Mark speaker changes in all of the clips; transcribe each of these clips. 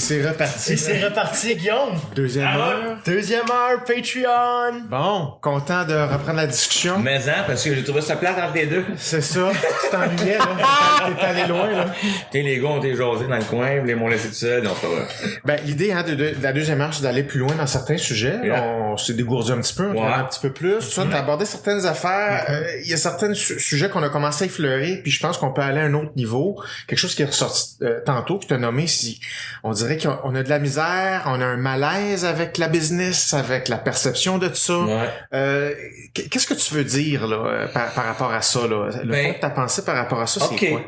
Speaker 1: c'est reparti.
Speaker 2: Et c'est reparti, Guillaume.
Speaker 1: Deuxième heure.
Speaker 2: Deuxième heure, Patreon.
Speaker 1: Bon, content de reprendre la discussion.
Speaker 3: Mais parce que j'ai trouvé ça plate entre les deux.
Speaker 1: C'est ça. Tu t'ennuyais, là. T'es allé loin, là.
Speaker 3: T'sais, les gars ont été jasés dans le coin, ils m'ont laissé tout seul, donc pas vrai.
Speaker 1: Ben, l'idée, de la deuxième heure, c'est d'aller plus loin dans certains sujets.
Speaker 3: Yeah.
Speaker 1: On s'est dégourdi un petit peu, on
Speaker 3: Ouais.
Speaker 1: un petit peu plus. Tout ça, t'as abordé certaines affaires. Il y a certains sujets qu'on a commencé à effleurer, puis je pense qu'on peut aller à un autre niveau. Quelque chose qui est ressorti tantôt, que tu as nommé, si on dirait qu'on a de la misère, on a un malaise avec la business, avec la perception de ça.
Speaker 3: Ouais.
Speaker 1: Qu'est-ce que tu veux dire là par rapport à ça là? Le fond de ta pensée par rapport à ça, c'est quoi?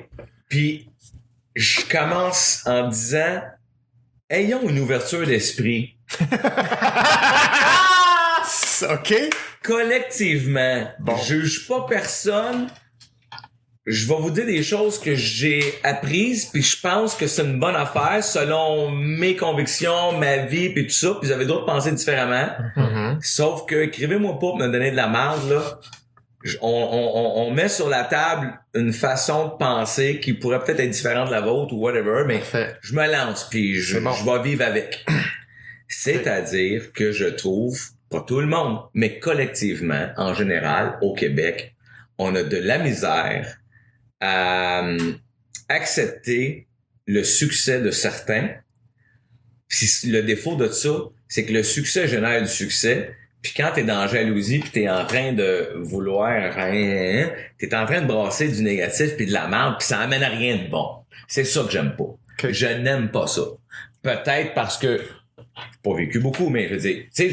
Speaker 3: Puis je commence en disant ayons une ouverture d'esprit.
Speaker 1: OK.
Speaker 3: Collectivement, juge pas personne. Je vais vous dire des choses que j'ai apprises, puis je pense que c'est une bonne affaire selon mes convictions, ma vie, puis tout ça. Puis vous avez d'autres pensées différemment.
Speaker 1: Mm-hmm.
Speaker 3: Sauf que écrivez-moi pas pour me donner de la merde là. On met sur la table une façon de penser qui pourrait peut-être être différente de la vôtre ou whatever, mais je me lance puis je vais vivre avec. C'est-à-dire que je trouve, pas tout le monde, mais collectivement, en général, au Québec, on a de la misère à accepter le succès de certains. Puis le défaut de ça, c'est que le succès génère du succès. Puis quand t'es dans la jalousie, puis t'es en train de vouloir, t'es en train de brasser du négatif puis de la merde, puis ça amène à rien de bon. C'est ça que j'aime pas.
Speaker 1: Okay.
Speaker 3: Je n'aime pas ça. Peut-être parce que j'ai pas vécu beaucoup, mais je veux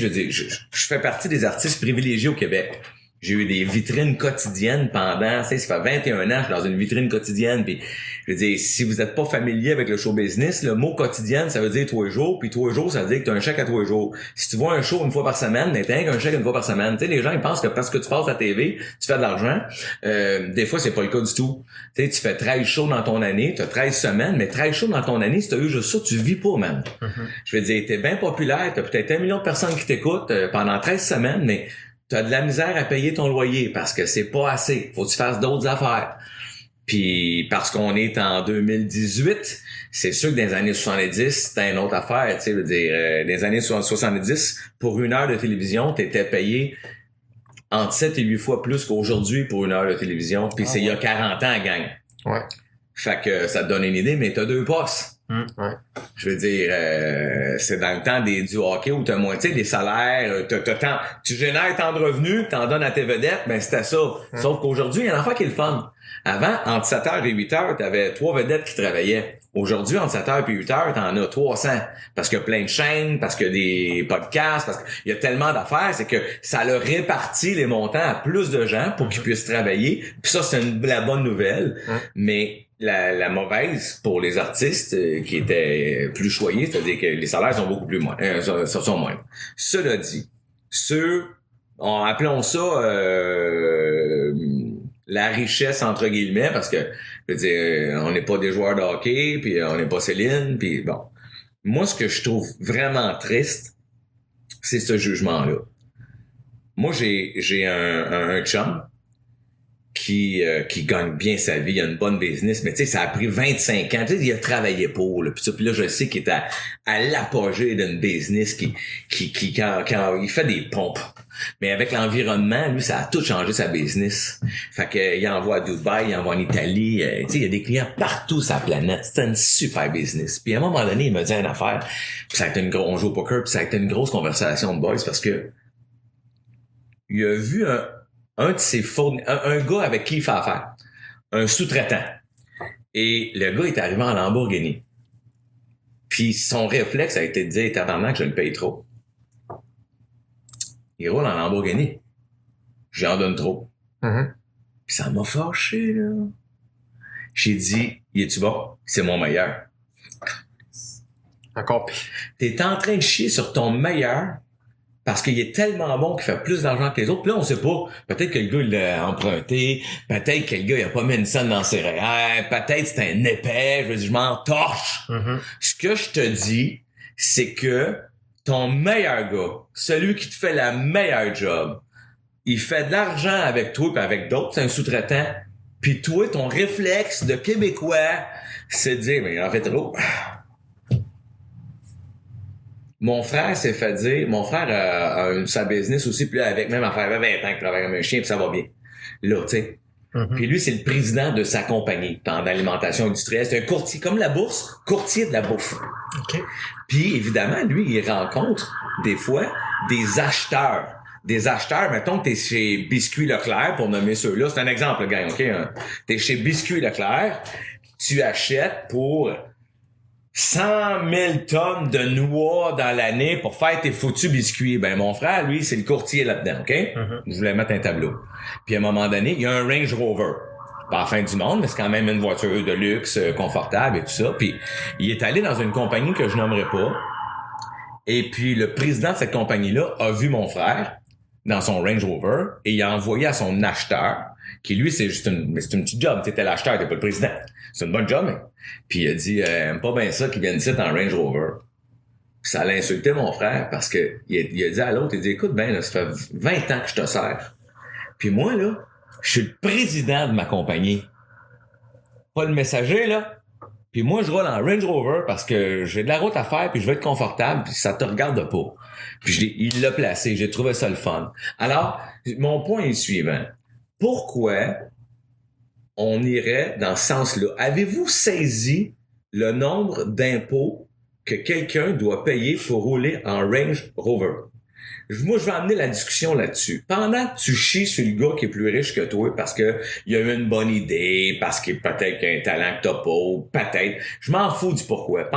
Speaker 3: dire, je fais partie des artistes privilégiés au Québec. J'ai eu des vitrines quotidiennes pendant, ça fait 21 ans, je suis dans une vitrine quotidienne, puis je veux dire, si vous êtes pas familier avec le show business, le mot quotidienne, ça veut dire tous les jours, puis tous les jours, ça veut dire que tu as un chèque à tous les jours. Si tu vois un show une fois par semaine, mais t'as qu'un chèque une fois par semaine. Tu sais, les gens, ils pensent que parce que tu passes à la TV, tu fais de l'argent. Des fois, c'est pas le cas du tout. Tu sais, tu fais 13 shows dans ton année, tu as 13 semaines, mais 13 shows dans ton année, si t'as eu juste ça, tu vis pas, man. Je veux dire, t'es bien populaire, t'as peut-être 1 million de personnes qui t'écoutent pendant 13 semaines, mais t'as de la misère à payer ton loyer parce que c'est pas assez. Faut que tu fasses d'autres affaires. Puis parce qu'on est en 2018, c'est sûr que dans les années 70, c'était une autre affaire. Tu sais, veux dire, dans les années 70, pour 1 heure de télévision, t'étais payé entre 7 et 8 fois plus qu'aujourd'hui pour 1 heure de télévision. Puis c'est il y a 40 ans, gang. Ouais. Fait que ça te donne une idée, mais t'as 2 postes.
Speaker 1: Ouais.
Speaker 3: Je veux dire, c'est dans le temps du hockey où t'as moins, tu sais, des salaires, tu génères tant de revenus, t'en donnes à tes vedettes, ben c'était ça. Sauf qu'aujourd'hui, il y a un affaire qui est le fun. Avant, entre 7h et 8h, t'avais 3 vedettes qui travaillaient. Aujourd'hui, entre 7h et 8h, t'en as 300. Parce qu'il y a plein de chaînes, parce qu'il y a des podcasts, parce qu'il y a tellement d'affaires, c'est que ça leur répartit les montants à plus de gens pour qu'ils puissent travailler. Puis ça, c'est la bonne nouvelle. Mais la mauvaise pour les artistes qui étaient plus choyés, c'est-à-dire que les salaires sont beaucoup plus sont moindres. Cela dit, appelons ça la richesse entre guillemets, parce que je veux dire, on n'est pas des joueurs de hockey, puis on n'est pas Céline, puis bon. Moi, ce que je trouve vraiment triste, c'est ce jugement-là. Moi, j'ai un chum qui gagne bien sa vie, il a une bonne business, mais tu sais, ça a pris 25 ans, tu sais, il a travaillé pour, là, puis là, je sais qu'il est à l'apogée d'une business qui quand il fait des pompes. Mais avec l'environnement, lui, ça a tout changé sa business. Fait que il envoie à Dubaï, il envoie en Italie, tu sais, il y a des clients partout sur la planète. C'est une super business. Puis à un moment donné, il me dit une affaire, puis ça a été on joue au poker, puis ça a été une grosse conversation de boys parce que il a vu un de ses un gars avec qui il fait affaire, un sous-traitant. Et le gars est arrivé en Lamborghini. Puis son réflexe a été de dire éternellement que je le paye trop. Il roule en Lamborghini. J'en donne trop. Puis ça m'a fâché, là. J'ai dit, il est-tu bon? C'est mon meilleur.
Speaker 1: Encore pire.
Speaker 3: T'es en train de chier sur ton meilleur parce qu'il est tellement bon qu'il fait plus d'argent que les autres. Puis là, on sait pas. Peut-être que le gars, il l'a emprunté. Peut-être que le gars, il a pas mis une scène dans ses REER. Peut-être que c'est un épais. Je m'en torche. Ce que je te dis, c'est que ton meilleur gars, celui qui te fait la meilleure job, il fait de l'argent avec toi et avec d'autres, c'est un sous-traitant. Puis toi, ton réflexe de Québécois, c'est de dire, mais il en fait trop. Mon frère s'est fait dire, mon frère a sa business aussi, puis là, avec même affaire, 20 ans qu'il travaille comme un chien, puis ça va bien. Là, tu sais. Puis lui, c'est le président de sa compagnie en alimentation industrielle. C'est un courtier, comme la bourse, courtier de la bourse.
Speaker 2: OK.
Speaker 3: Puis évidemment, lui, il rencontre des fois des acheteurs. Des acheteurs, mettons que t'es chez Biscuits Leclerc, pour nommer ceux-là. C'est un exemple, le gars, OK? Hein? T'es chez Biscuits Leclerc, tu achètes pour 100 000 tonnes de noix dans l'année pour faire tes foutus biscuits. Ben, mon frère, lui, c'est le courtier là-dedans, OK? Je voulais mettre un tableau. Puis à un moment donné, il y a un Range Rover. Pas la fin du monde, mais c'est quand même une voiture de luxe, confortable et tout ça. Puis il est allé dans une compagnie que je nommerai pas. Et puis le président de cette compagnie-là a vu mon frère dans son Range Rover et il a envoyé à son acheteur, qui lui, c'est une petite job. T'étais l'acheteur, t'es pas le président. C'est une bonne job, mais. Puis il a dit, aime pas bien ça qu'ils viennent ici en Range Rover. Puis ça l'a insulté mon frère parce que il a dit à l'autre, il dit, écoute ben, là, ça fait 20 ans que je te sers. Puis moi, là, je suis le président de ma compagnie. Pas le messager, là. Puis moi, je roule en Range Rover parce que j'ai de la route à faire puis je veux être confortable puis ça te regarde pas. Puis il l'a placé, j'ai trouvé ça le fun. Alors, mon point est le suivant. Pourquoi on irait dans ce sens-là? Avez-vous saisi le nombre d'impôts que quelqu'un doit payer pour rouler en Range Rover? Moi, je vais amener la discussion là-dessus. Pendant que tu chies sur le gars qui est plus riche que toi parce que il a eu une bonne idée, parce qu'il peut-être qu'il a un talent que t'as pas, ou peut-être, je m'en fous du pourquoi.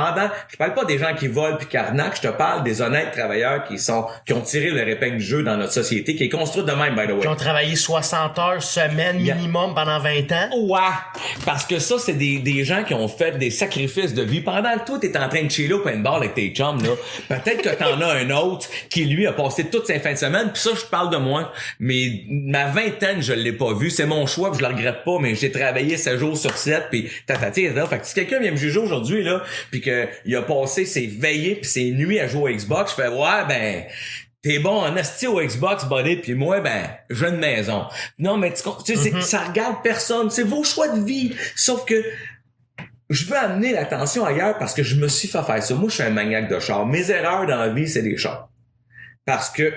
Speaker 3: Je parle pas des gens qui volent puis qui arnaquent, je te parle des honnêtes travailleurs qui ont tiré leur épingle du jeu dans notre société, qui est construite de même, by the way.
Speaker 2: Qui ont travaillé 60 heures semaine minimum pendant 20 ans.
Speaker 3: Ouais, parce que ça, c'est des gens qui ont fait des sacrifices de vie. Pendant que toi, t'es en train de chiller au paintball avec tes chums, là, peut-être que t'en as un autre qui, lui, a passé toutes ses fins de semaine, puis ça, je parle de moi. Mais ma vingtaine, je l'ai pas vu. C'est mon choix, puis je le regrette pas, mais j'ai travaillé 7 jours sur 7, puis tatati, là. Fait que si quelqu'un vient me juger aujourd'hui, là, puis qu'il a passé ses veillées puis ses nuits à jouer au Xbox, je fais, ouais, ben... T'es bon en asti au Xbox, buddy, puis moi, ben, j'ai une maison. Non, mais tu sais, ça regarde personne. C'est vos choix de vie. Sauf que je veux amener l'attention ailleurs parce que je me suis fait faire ça. Moi, je suis un maniaque de char. Mes erreurs dans la vie, c'est les chars. Parce que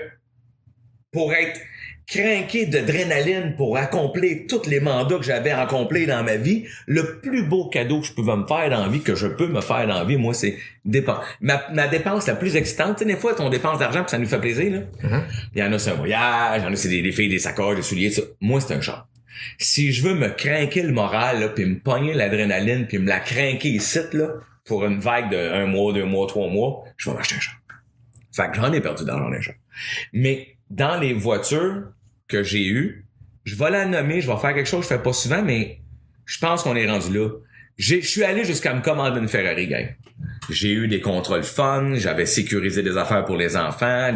Speaker 3: pour être craqué d'adrénaline pour accomplir tous les mandats que j'avais accomplis dans ma vie, le plus beau cadeau que je pouvais me faire dans la vie, que je peux me faire dans la vie, moi, c'est ma dépense la plus excitante. Tu sais, des fois, on dépense d'argent puis ça nous fait plaisir, là. Il y en a, c'est un voyage, il y en a, c'est des filles, des sacoches, des souliers, ça. Moi, c'est un char. Si je veux me craquer le moral, là, puis me pogner l'adrénaline, puis me la craquer ici, là, pour une vague de 1 mois, 2 mois, 3 mois, je vais m'acheter un char. Fait que j'en ai perdu d'argent les chars. Mais dans les voitures que j'ai eues, je vais la nommer, je vais faire quelque chose que je fais pas souvent, mais je pense qu'on est rendu là. Je suis allé jusqu'à me commander une Ferrari, gang. J'ai eu des contrôles fun, j'avais sécurisé des affaires pour les enfants,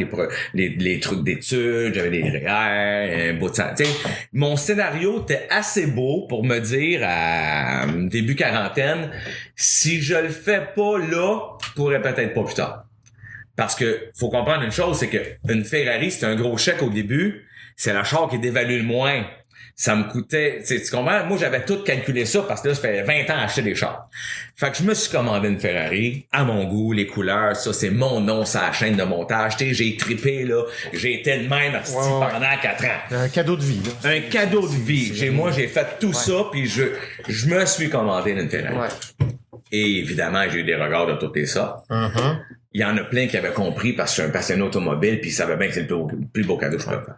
Speaker 3: les trucs d'études, j'avais des REER, un bout de sang. T'sais, mon scénario était assez beau pour me dire à début quarantaine, si je le fais pas là, je pourrais peut-être pas plus tard. Parce que faut comprendre une chose, c'est que une Ferrari, c'est un gros chèque au début, c'est la char qui dévalue le moins. Ça me coûtait, tu comprends? Moi, j'avais tout calculé ça parce que là, ça fait 20 ans à acheter des chars. Fait que je me suis commandé une Ferrari, à mon goût, les couleurs, ça, c'est mon nom, ça la chaîne de montage. Tu sais, j'ai trippé, là. J'ai été de même pendant 4 ans.
Speaker 1: Un cadeau de vie, là.
Speaker 3: Un cadeau de vie. J'ai fait tout ça, puis je me suis commandé une Ferrari.
Speaker 1: Ouais.
Speaker 3: Et évidemment, j'ai eu des regards de toutes les sortes. Il y en a plein qui avaient compris parce que je suis un passionné automobile puis ils savaient bien que c'est le plus beau cadeau que je peux faire.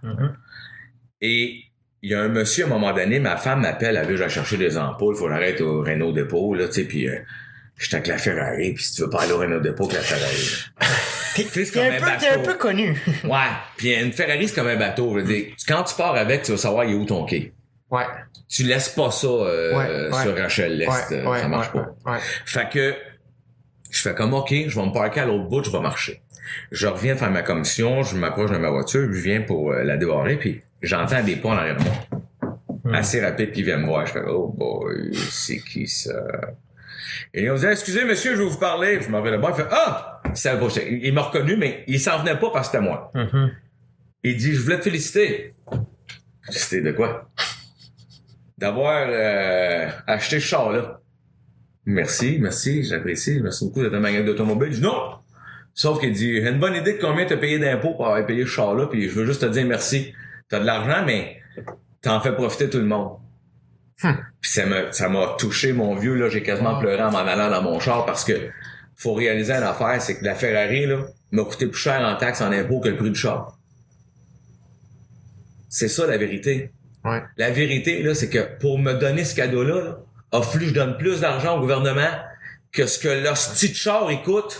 Speaker 3: Et il y a un monsieur, à un moment donné, ma femme m'appelle, elle veut que j'aille chercher des ampoules, faut que j'arrête au Renault Dépôt, là, tu sais, puis j'étais avec la Ferrari, puis si tu veux pas aller au Renault Dépôt avec la Ferrari.
Speaker 2: T'es un peu connu.
Speaker 3: Ouais, puis une Ferrari, c'est comme un bateau. Je veux dire, quand tu pars avec, tu vas savoir il est où ton quai.
Speaker 1: Ouais.
Speaker 3: Tu laisses pas ça sur Rachel Lest, ça marche pas.
Speaker 1: Ouais.
Speaker 3: Fait que je fais comme, OK, je vais me parquer à l'autre bout, je vais marcher. Je reviens faire ma commission, je m'approche de ma voiture, je viens pour la débarrer, puis j'entends des pas en arrière de moi. Assez rapide, qui viennent me voir. Je fais, oh boy, c'est qui ça? Et ils me dit, excusez monsieur, je vais vous parler. Je m'en vais là-bas, il fait, ah! Il m'a reconnu, mais il s'en venait pas parce que c'était moi. Il dit, je voulais te féliciter. Féliciter de quoi? D'avoir acheté ce char-là. Merci, j'apprécie. Merci beaucoup d'être un magasin d'automobile. Je dis non! Sauf qu'il dit, j'ai une bonne idée de combien t'as payé d'impôts pour avoir payé ce char-là, puis je veux juste te dire merci. T'as de l'argent, mais t'en fais profiter tout le monde. Puis ça m'a touché, mon vieux, là, j'ai quasiment pleuré en m'en allant dans mon char parce que faut réaliser une affaire, c'est que la Ferrari, là, m'a coûté plus cher en taxes, en impôts que le prix du char. C'est ça, la vérité.
Speaker 1: Ouais.
Speaker 3: La vérité, là, c'est que pour me donner ce cadeau-là, là, a fallu que je donne plus d'argent au gouvernement que ce que l'hostie de char il coûte.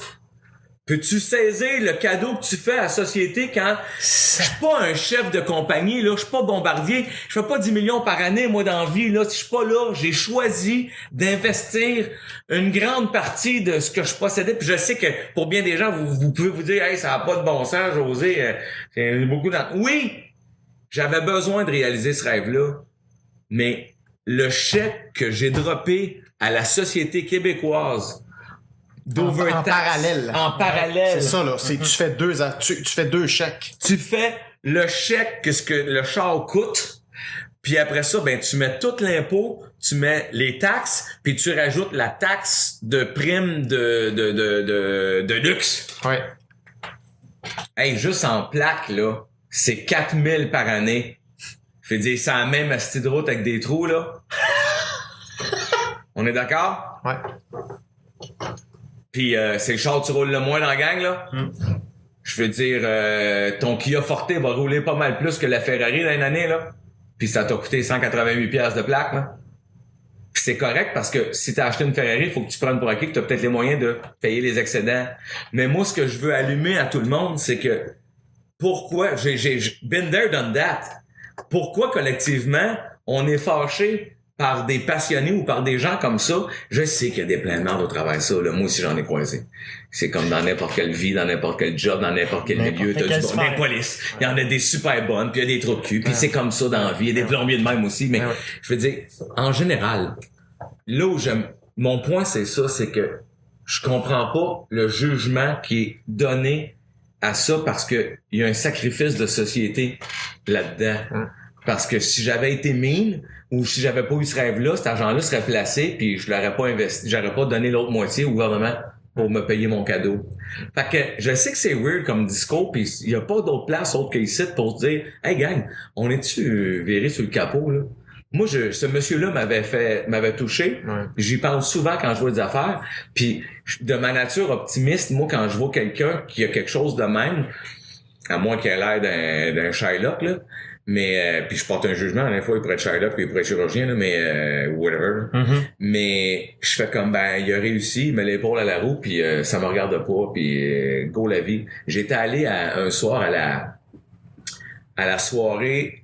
Speaker 3: Peux-tu saisir le cadeau que tu fais à la société quand je suis pas un chef de compagnie, là, je suis pas bombardier, je fais pas 10 millions par année, moi, dans la vie, là, si je suis pas là, j'ai choisi d'investir une grande partie de ce que je possédais, puis je sais que pour bien des gens, vous pouvez vous dire, hey, ça a pas de bon sens, José, c'est beaucoup Oui! J'avais besoin de réaliser ce rêve-là, mais le chèque que j'ai droppé à la société québécoise
Speaker 1: en parallèle.
Speaker 3: En parallèle.
Speaker 1: C'est ça, là. Tu fais deux chèques.
Speaker 3: Tu fais le chèque que ce que le char coûte, puis après ça, ben, tu mets tout l'impôt, tu mets les taxes, puis tu rajoutes la taxe de prime de luxe.
Speaker 1: Ouais.
Speaker 3: Hey, juste en plaque, là, c'est 4000 par année. Je veux dire, c'est la même astuce de route avec des trous, là. On est d'accord?
Speaker 1: Ouais.
Speaker 3: Puis c'est le char que tu roules le moins dans la gang, là. Je veux dire, ton Kia Forte va rouler pas mal plus que la Ferrari dans une année, là. Puis ça t'a coûté 188 piastres de plaque, là. Puis c'est correct parce que si t'as acheté une Ferrari, il faut que tu prennes pour acquis que t'as peut-être les moyens de payer les excédents. Mais moi, ce que je veux allumer à tout le monde, c'est que pourquoi, j'ai been there, done that. Pourquoi collectivement, on est fâché par des passionnés ou par des gens comme ça? Je sais qu'il y a des pleins de merde au travers de ça, là. Moi aussi, j'en ai croisé. C'est comme dans n'importe quelle vie, dans n'importe quel job, dans n'importe quel milieu. T'as du bon, des polices. Il y en a des super bonnes, puis il y a des trous de cul, puis c'est comme ça dans la vie. Il y a des plombiers de même aussi, mais je veux dire, en général, là où mon point, c'est ça, c'est que je comprends pas le jugement qui est donné à ça parce que il y a un sacrifice de société là-dedans. Parce que si j'avais été mine, ou si j'avais pas eu ce rêve-là, cet argent-là serait placé, puis je l'aurais pas investi, j'aurais pas donné l'autre moitié au gouvernement pour me payer mon cadeau. Fait que je sais que c'est weird comme discours, puis il y a pas d'autre place autre qu'ici pour se dire, hey gang, on est-tu viré sur le capot là? Moi, ce monsieur-là m'avait touché.
Speaker 1: Ouais.
Speaker 3: J'y pense souvent quand je vois des affaires. Puis de ma nature optimiste, moi, quand je vois quelqu'un qui a quelque chose de même, à moins qu'il ait l'air d'un Shylock, là. Mais puis je porte un jugement, à la fois il pourrait être Shylock puis il pourrait être chirurgien, là, mais whatever. Mais je fais comme ben il a réussi, il met l'épaule à la roue, puis ça me regarde pas, puis go la vie. J'étais allé un soir à la soirée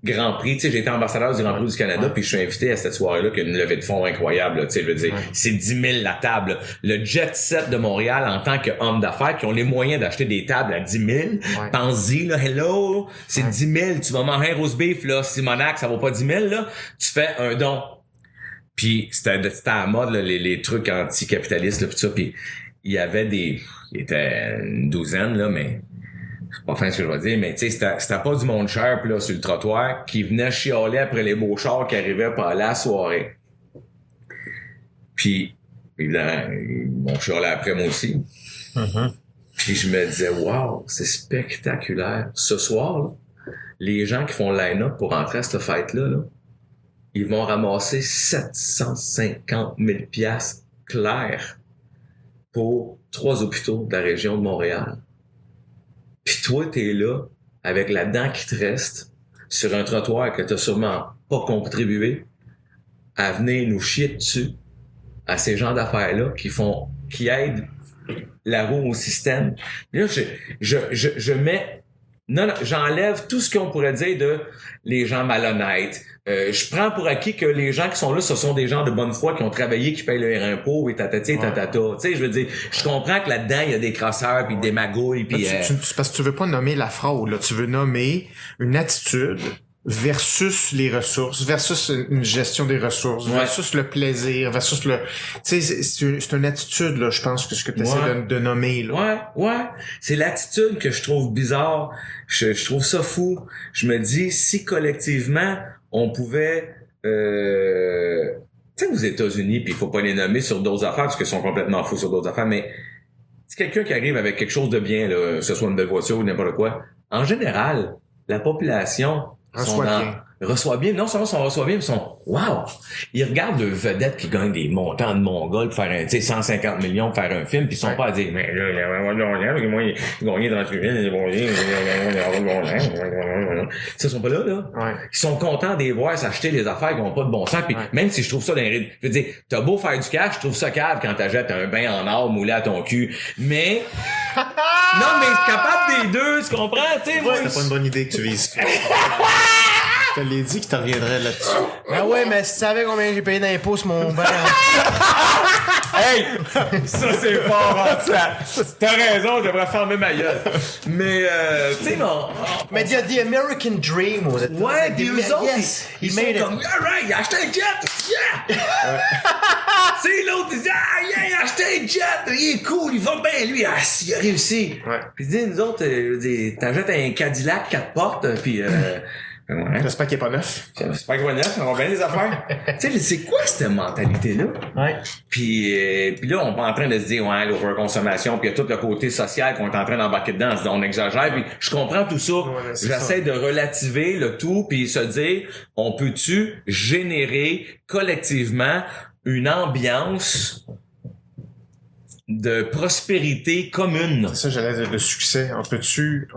Speaker 3: Grand Prix, tu sais, j'ai été ambassadeur du Grand Prix du Canada, puis je suis invité à cette soirée-là qui a une levée de fonds incroyable, tu sais, je veux dire, c'est 10 000 la table. Le jet set de Montréal en tant qu'homme d'affaires qui ont les moyens d'acheter des tables à 10 000, pense-y, là, hello, c'est 10 000, tu vas manger un roast beef, là, Simonac, ça vaut pas 10 000, là, tu fais un don. Puis c'était à la mode, là, les trucs anticapitalistes, là, pis ça, puis il était une douzaine, là, mais c'est pas fin ce que je vais dire, mais tu sais, c'était pas du monde cher là sur le trottoir qui venait chialer après les beaux chars qui arrivaient par la soirée. Puis, évidemment, ils m'ont chialé après moi aussi. Puis je me disais, wow, c'est spectaculaire. Ce soir, là, les gens qui font le line-up pour entrer à cette fête-là, là, ils vont ramasser 750 000 piastres clairs pour 3 hôpitaux de la région de Montréal. Pis toi, t'es là, avec la dent qui te reste, sur un trottoir que t'as sûrement pas contribué, à venir nous chier dessus, à ces gens d'affaires-là qui aident la roue au système. Et là, je mets, non, j'enlève tout ce qu'on pourrait dire de les gens malhonnêtes. Je prends pour acquis que les gens qui sont là, ce sont des gens de bonne foi qui ont travaillé, qui payent leur impôt et tatati et tatata. Tu sais, je veux dire, je comprends que là-dedans, il y a des crasseurs puis des magouilles puis
Speaker 1: parce que tu veux pas nommer la fraude, là. Tu veux nommer une attitude versus les ressources, versus une gestion des ressources, versus le plaisir, versus le... Tu sais, c'est une attitude, là, je pense, que ce que tu essaies de nommer, là.
Speaker 3: Ouais. C'est l'attitude que je trouve bizarre. Je trouve ça fou. Je me dis, si collectivement, on pouvait... tu sais, aux États-Unis, puis il faut pas les nommer sur d'autres affaires, parce qu'ils sont complètement fous sur d'autres affaires, mais si quelqu'un qui arrive avec quelque chose de bien, là, que ce soit une belle voiture ou n'importe quoi, en général, la population reçoit bien. Non seulement on reçoit bien, mais sont wow! Ils regardent de vedettes qui gagnent des montants de Mongols pour faire 150 millions pour faire un film, puis ils sont pas à dire mais là, il a gagné 38 000, ils sont pas là.
Speaker 1: Ouais.
Speaker 3: Ils sont contents de les voir s'acheter des affaires qui ont pas de bon sens. Puis même si je trouve ça je veux dire, t'as beau faire du cash, je trouve ça cave quand t'achètes un bain en or moulé à ton cul. Mais non, mais capable des deux, tu comprends? Tu sais, moi.
Speaker 1: C'était pas une bonne idée que tu vises. Je te l'ai dit que tu reviendrais là-dessus.
Speaker 2: Ben ouais, mais si tu savais combien j'ai payé d'impôts sur mon bain.
Speaker 3: Hey! Ça, c'est fort, hein, ça. T'as raison, je devrais fermer ma gueule. Mais, tu sais, non.
Speaker 2: Mais il y a The American Dream aux États-Unis.
Speaker 3: Ouais, puis eux autres,
Speaker 2: yes,
Speaker 3: ils sont comme, alright, il a acheté un jet! Yeah! Tu sais, l'autre, il dit, yeah, il a acheté un jet! Il est cool, il va bien, lui, il a réussi.
Speaker 1: Ouais.
Speaker 3: Puis, dis, nous autres, t'achètes un Cadillac 4 portes, puis ouais.
Speaker 1: J'espère qu'il est pas neuf.
Speaker 3: J'espère qu'il va neuf, on va bien les affaires. Tu sais, c'est quoi cette mentalité-là?
Speaker 2: Ouais.
Speaker 3: Puis là, on est en train de se dire, ouais, l'overconsommation, puis il y a tout le côté social qu'on est en train d'embarquer dedans, on se dit, on exagère, puis je comprends tout ça. J'essaie de relativer le tout, puis se dire, on peut-tu générer collectivement une ambiance de prospérité commune.
Speaker 1: C'est ça, j'allais dire de succès.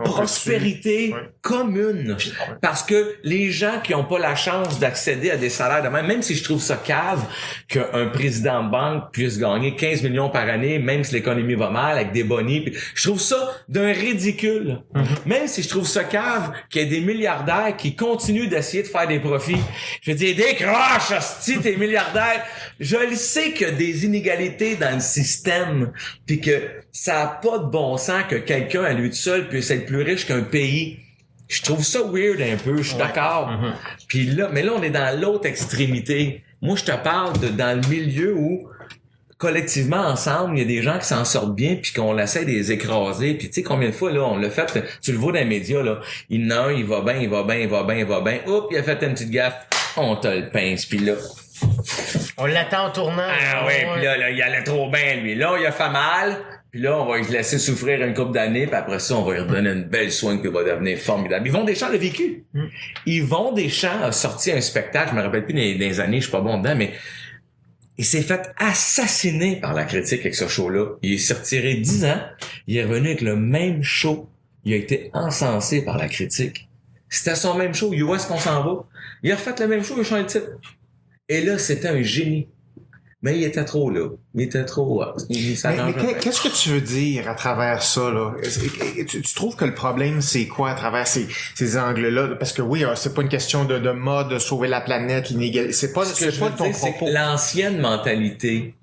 Speaker 3: Prospérité commune. Parce que les gens qui ont pas la chance d'accéder à des salaires de même si je trouve ça cave qu'un président de banque puisse gagner 15 millions par année, même si l'économie va mal, avec des bonnies, je trouve ça d'un ridicule. Même si je trouve ça cave qu'il y ait des milliardaires qui continuent d'essayer de faire des profits. Je veux dire, décroche, hostie, t'es milliardaire. Je le sais qu'il y a des inégalités dans le système, puis que ça a pas de bon sens que quelqu'un à lui tout seul puisse être plus riche qu'un pays. Je trouve ça weird un peu, je suis d'accord. Puis là, mais là on est dans l'autre extrémité. Moi je te parle de dans le milieu où collectivement ensemble, il y a des gens qui s'en sortent bien puis qu'on essaie de les écraser. Puis tu sais combien de fois là on l'a fait, tu le vois dans les médias là, il y en a un, il va bien, oups, il a fait une petite gaffe, on te le pince puis là
Speaker 2: On l'attend en tournant.
Speaker 3: ah ouais, puis là, il allait trop bien, lui. Là, il a fait mal, puis là, on va le laisser souffrir une couple d'années, puis après ça, on va lui redonner une belle soin, puis il va devenir formidable. Yvon Deschamps l'a vécu. Yvon Deschamps a sorti un spectacle, je me rappelle plus des années, je suis pas bon dedans, mais il s'est fait assassiner par la critique avec ce show-là. Il s'est retiré 10 ans, il est revenu avec le même show. Il a été encensé par la critique. C'était son même show. Où est-ce qu'on s'en va? Il a refait le même show, il a changé de titre. Et là, c'était un génie. Mais il était trop là. Il était trop...
Speaker 1: Mais qu'est-ce que tu veux dire à travers ça, là? Tu trouves que le problème, c'est quoi à travers ces angles-là? Parce que oui, c'est pas une question de mode, de sauver la planète, l'inégalité. C'est pas ton propos.
Speaker 3: L'ancienne mentalité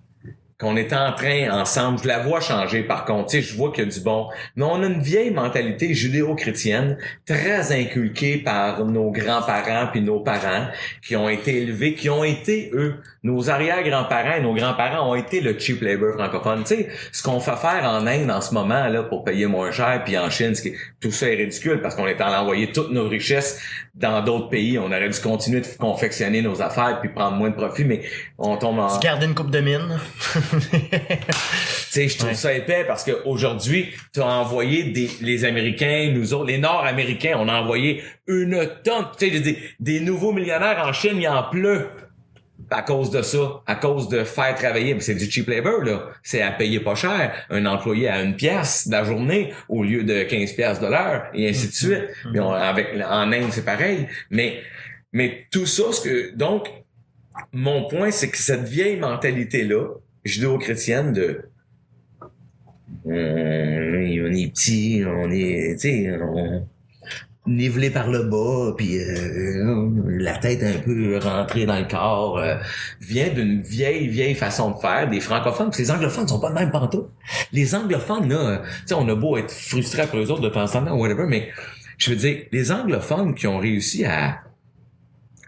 Speaker 3: qu'on est en train ensemble, je la vois changer par contre, tu sais, je vois qu'il y a du bon, mais on a une vieille mentalité judéo-chrétienne très inculquée par nos grands-parents puis nos parents qui ont été élevés, qui ont été eux, nos arrière-grands-parents et nos grands-parents ont été le cheap labor francophone. Tu sais, ce qu'on fait faire en Inde en ce moment là pour payer moins cher, puis en Chine, tout ça est ridicule parce qu'on est en train d'envoyer toutes nos richesses dans d'autres pays. On aurait dû continuer de confectionner nos affaires puis prendre moins de profit, mais on tombe en...
Speaker 2: Garder une coupe de mine.
Speaker 3: Tu sais, je trouve ça épais parce que aujourd'hui, tu as envoyé les Américains, nous autres, les Nord-Américains, on a envoyé une tonne, tu sais, des nouveaux millionnaires en Chine, il en pleut. À cause de ça, à cause de faire travailler, mais c'est du cheap labor, là. C'est à payer pas cher. Un employé à 1 pièce de la journée au lieu de 15 pièces de l'heure, et ainsi de suite. Mais en Inde, c'est pareil. Mais tout ça, donc, mon point, c'est que cette vieille mentalité-là, judéo-chrétienne de, on est petit, on est, tu sais, nivelé par le bas, puis la tête un peu rentrée dans le corps, vient d'une vieille façon de faire des francophones. Puis les anglophones sont pas de même pantoute. Les anglophones, là, tu sais, on a beau être frustrés après eux autres de temps en temps, whatever, mais je veux dire, les anglophones qui ont réussi à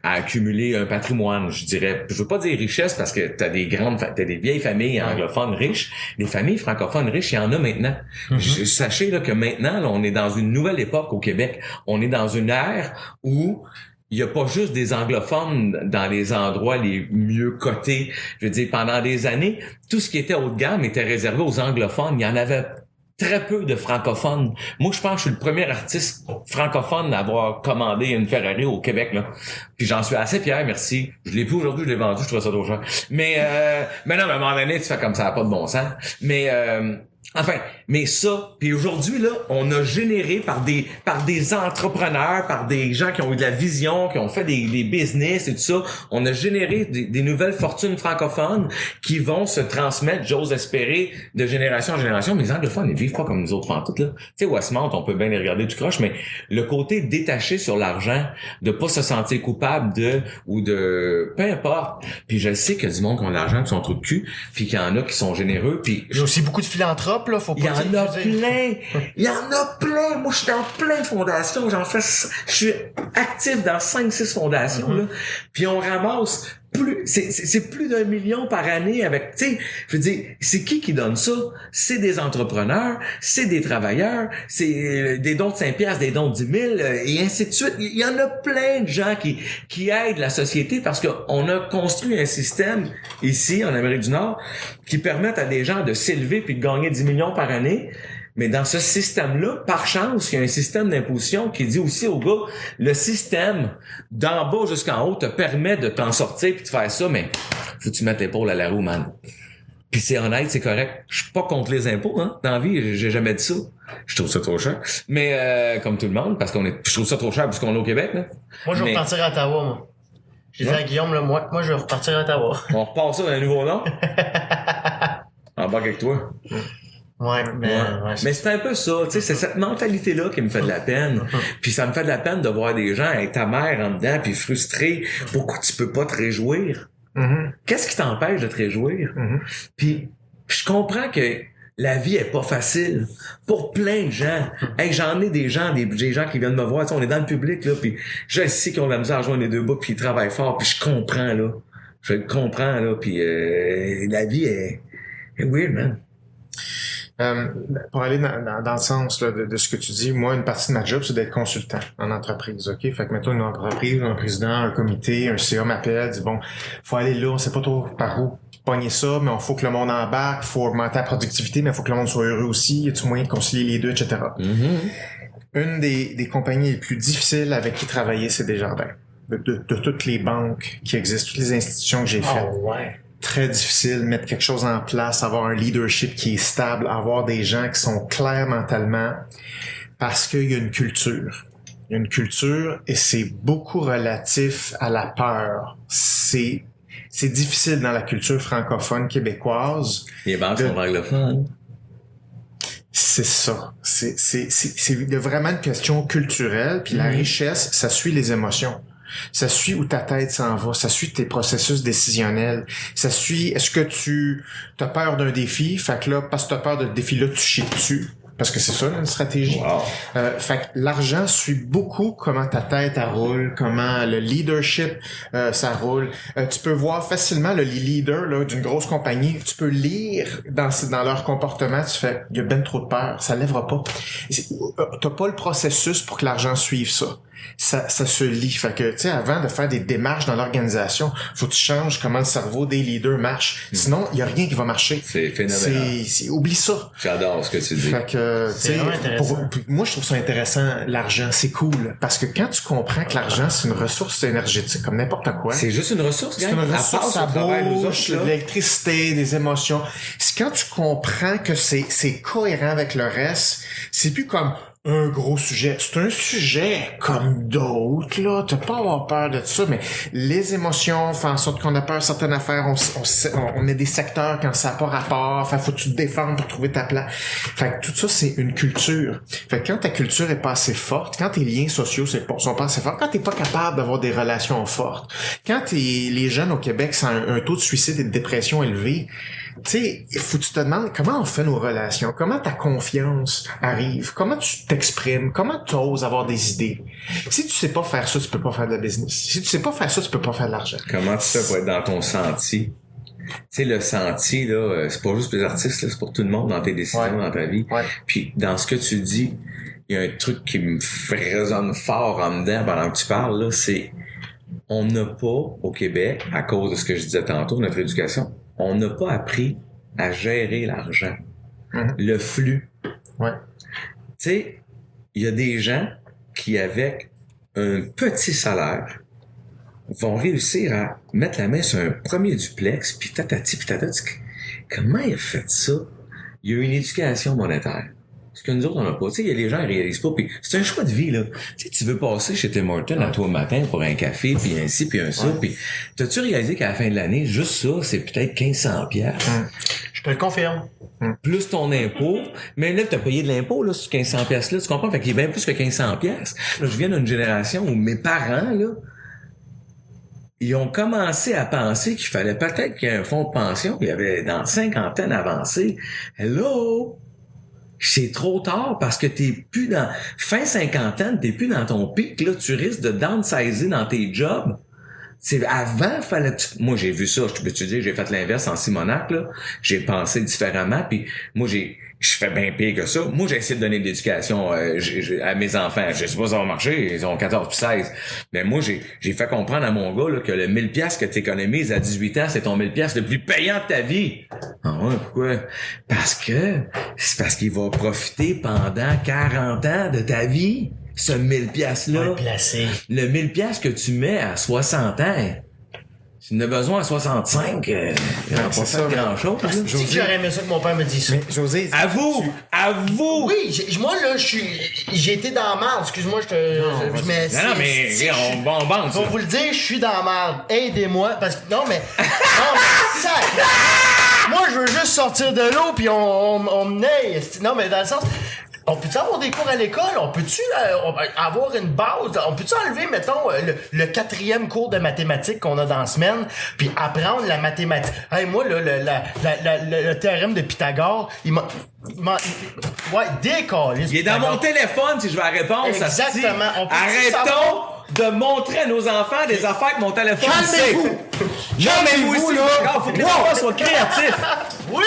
Speaker 3: accumuler un patrimoine, je dirais, je veux pas dire richesse parce que t'as des vieilles familles anglophones riches, les familles francophones riches, il y en a maintenant. Sachez là que maintenant, là, on est dans une nouvelle époque au Québec. On est dans une ère où il y a pas juste des anglophones dans les endroits les mieux cotés. Je veux dire, pendant des années, tout ce qui était haut de gamme était réservé aux anglophones. Il y en avait très peu de francophones. Moi, je pense que je suis le premier artiste francophone à avoir commandé une Ferrari au Québec, là. Puis j'en suis assez fier, merci. Je l'ai plus aujourd'hui, je l'ai vendu, je trouve ça trop cher. Mais non, mais à un moment donné, tu fais comme ça, ça n'a pas de bon sens. Mais ça, puis aujourd'hui là, on a généré par des entrepreneurs, par des gens qui ont eu de la vision, qui ont fait des business et tout ça, on a généré des nouvelles fortunes francophones qui vont se transmettre, j'ose espérer, de génération en génération. Mais les anglophones, ils vivent pas comme nous autres en tout là. Tu sais, Westmount, on peut bien les regarder du croche, mais le côté détaché sur l'argent, de pas se sentir coupable de peu importe. Puis je sais qu'il y a du monde qui ont de l'argent, qui sont trop de cul, puis qu'il y en a qui sont généreux, puis
Speaker 2: Il y a aussi beaucoup de philanthropes, là, faut pas
Speaker 3: il y en
Speaker 2: dire,
Speaker 3: a
Speaker 2: je veux dire.
Speaker 3: plein. Il y en a plein. Moi, je suis dans plein de fondations. Je suis actif dans 5-6 fondations, là. Puis on ramasse c'est plus d'1 million par année avec, tu sais, je veux dire, c'est qui donne ça? C'est des entrepreneurs, c'est des travailleurs, c'est des dons de 5 piastres, des dons de 10 000, et ainsi de suite. Il y en a plein de gens qui aident la société parce qu'on a construit un système ici, en Amérique du Nord, qui permettent à des gens de s'élever puis de gagner 10 millions par année. Mais dans ce système-là, par chance, il y a un système d'imposition qui dit aussi aux gars, le système d'en bas jusqu'en haut te permet de t'en sortir puis de faire ça, mais faut que tu mettes l'épaule à la roue, man. Puis c'est honnête, c'est correct. Je suis pas contre les impôts, hein. Dans la vie, j'ai jamais dit ça. Je trouve ça trop cher. Mais comme tout le monde, parce je trouve ça trop cher parce qu'on est au Québec, là.
Speaker 2: Moi, je vais repartir à Ottawa, moi. J'ai dit à Guillaume, là, moi, je vais repartir à Ottawa.
Speaker 3: On repart ça dans un nouveau nom. Embarque avec toi.
Speaker 2: Ouais.
Speaker 3: Mais c'est un peu ça, tu sais, c'est cette mentalité-là qui me fait de la peine. Puis ça me fait de la peine de voir des gens avec ta mère en dedans, puis frustrés. Pourquoi tu peux pas te réjouir? Qu'est-ce qui t'empêche de te réjouir? Puis je comprends que la vie est pas facile pour plein de gens. Hey, j'en ai des gens qui viennent me voir, tu sais, on est dans le public là, puis je sais qu'ils ont de la misère à joindre les deux bouts, puis ils travaillent fort, puis je comprends là. Je le comprends là, puis la vie est weird, man.
Speaker 1: Pour aller dans le sens là, de ce que tu dis, moi, une partie de ma job, c'est d'être consultant en entreprise, ok? Fait que mettons une entreprise, un président, un comité, un CA m'appelle, dit bon, faut aller là, on sait pas trop par où pogner ça, mais il faut que le monde embarque, faut augmenter la productivité, mais il faut que le monde soit heureux aussi, y a-tu moyen de concilier les deux, etc. Une des compagnies les plus difficiles avec qui travailler, c'est Desjardins. De toutes les banques qui existent, toutes les institutions que j'ai faites.
Speaker 2: Oh, ouais.
Speaker 1: Très difficile, mettre quelque chose en place, avoir un leadership qui est stable, avoir des gens qui sont clairs mentalement, parce qu'il y a une culture. Il y a une culture et c'est beaucoup relatif à la peur. C'est difficile dans la culture francophone québécoise.
Speaker 3: Les banques sont anglophones.
Speaker 1: C'est ça. C'est vraiment une question culturelle, puis la richesse, ça suit les émotions. Ça suit où ta tête s'en va, ça suit tes processus décisionnels, ça suit est-ce que tu as peur d'un défi, fait que là, parce que tu as peur de ce défi-là, tu chies dessus. Parce que c'est ça, une stratégie.
Speaker 3: Wow.
Speaker 1: Fait que l'argent suit beaucoup comment ta tête elle roule, comment le leadership ça roule. Tu peux voir facilement le leader là, d'une grosse compagnie. Tu peux lire dans leur comportement. Tu fais, il y a ben trop de peur, ça lèvera pas. T'as pas le processus pour que l'argent suive ça. Ça se lit. Fait que, tu sais, avant de faire des démarches dans l'organisation, faut que tu changes comment le cerveau des leaders marche. Sinon, il y a rien qui va marcher.
Speaker 3: C'est phénoménal.
Speaker 1: Oublie ça.
Speaker 3: J'adore ce que tu dis.
Speaker 1: Fait que, tu sais, moi, je trouve ça intéressant, l'argent. C'est cool. Parce que quand tu comprends que l'argent, c'est une ressource énergétique, comme n'importe quoi.
Speaker 3: C'est juste une ressource,
Speaker 1: c'est une ressource, ça bouge, de l'électricité, des émotions. C'est quand tu comprends que c'est cohérent avec le reste, c'est plus comme un gros sujet. C'est un sujet comme d'autres, là. T'as pas à avoir peur de ça, mais les émotions font en sorte qu'on a peur de certaines affaires. On met des secteurs quand ça n'a pas rapport. Fait faut que tu te défendes pour trouver ta place. Fait que tout ça, c'est une culture. Fait que quand ta culture est pas assez forte, quand tes liens sociaux sont pas assez forts, quand t'es pas capable d'avoir des relations fortes, quand les jeunes au Québec sont un taux de suicide et de dépression élevé, tu sais, il faut que tu te demandes comment on fait nos relations, comment ta confiance arrive, comment tu t'exprimes, comment tu oses avoir des idées. Si tu sais pas faire ça, tu peux pas faire de business. Si tu sais pas faire ça, tu peux pas faire de l'argent.
Speaker 3: Comment tu fais pour être dans ton senti? Tu sais, le senti, là, c'est pas juste pour les artistes, là, c'est pour tout le monde dans tes décisions, dans ta vie.
Speaker 1: Ouais.
Speaker 3: Puis, dans ce que tu dis, il y a un truc qui me résonne fort en dedans pendant que tu parles, là, c'est on n'a pas, au Québec, à cause de ce que je disais tantôt, notre éducation, on n'a pas appris à gérer l'argent. Le flux.
Speaker 1: Ouais.
Speaker 3: Tu sais, il y a des gens qui, avec un petit salaire, vont réussir à mettre la main sur un premier duplex, puis tatati, puis tatati. Comment il a fait ça? Il y a eu une éducation monétaire. Ce que nous autres, on n'a pas. Tu sais, il y a les gens qui réalisent pas. Puis c'est un choix de vie, là. Tu sais, tu veux passer chez Tim Hortons à toi le matin pour un café, puis un ci, puis un ça. Puis t'as-tu réalisé qu'à la fin de l'année, juste ça, c'est peut-être 1500 piastres.
Speaker 2: Je te le confirme.
Speaker 3: Plus ton impôt. Mais là, t'as payé de l'impôt, là, sur 1500 piastres, là. Tu comprends? Fait qu'il est bien plus que 1500 piastres. Là, je viens d'une génération où mes parents, là, ils ont commencé à penser qu'il fallait peut-être qu'il y ait un fonds de pension, puis il y avait dans 50 ans avancé. Hello! C'est trop tard parce que t'es plus dans... Fin 50 ans, t'es plus dans ton pic, là. Tu risques de downsizer dans tes jobs. C'est avant, fallait que tu... Moi, j'ai vu ça. Je peux te dire, j'ai fait l'inverse en Simonac, là. J'ai pensé différemment, puis moi, je fais bien pire que ça. Moi, j'ai essayé de donner de l'éducation à mes enfants. Je sais pas si ça va marcher. Ils ont 14 puis 16. Mais moi, j'ai fait comprendre à mon gars là, que le 1000 piastres que tu économises à 18 ans, c'est ton 1000 piastres le plus payant de ta vie. Ah ouais, pourquoi? C'est parce qu'il va profiter pendant 40 ans de ta vie. Ce 1000 piastres-là.
Speaker 2: Mal placé.
Speaker 3: Le 1000 piastres que tu mets à 60 ans... Tu en as besoin à 65, il n'y a pas
Speaker 1: ça,
Speaker 3: fait grand-chose.
Speaker 2: Tu sais que j'aurais aimé ça que mon père me dise ça.
Speaker 1: Mais José,
Speaker 3: À vous!
Speaker 2: Oui, moi là, j'ai été dans la merde. Excuse-moi, mais
Speaker 3: Non, mais on bande
Speaker 2: je
Speaker 3: ça.
Speaker 2: vais vous le dire, je suis dans la merde. Aidez-moi, parce que non mais ça. Moi, je veux juste sortir de l'eau puis on me naille. Non, mais dans le sens. On peut-tu avoir des cours à l'école? On peut-tu avoir une base? On peut-tu enlever, mettons, le 4e cours de mathématiques qu'on a dans la semaine, puis apprendre la mathématique? Hey, moi, là, le théorème de Pythagore, ouais, décolle.
Speaker 3: Il est dans mon téléphone si je veux la réponse.
Speaker 2: Exactement. On peut
Speaker 3: Arrêtons de montrer à nos enfants des affaires que mon téléphone sait.
Speaker 2: Calmez-vous,
Speaker 3: aussi,
Speaker 2: là.
Speaker 3: d'accord, faut que les enfants soient créatifs.
Speaker 2: Oui!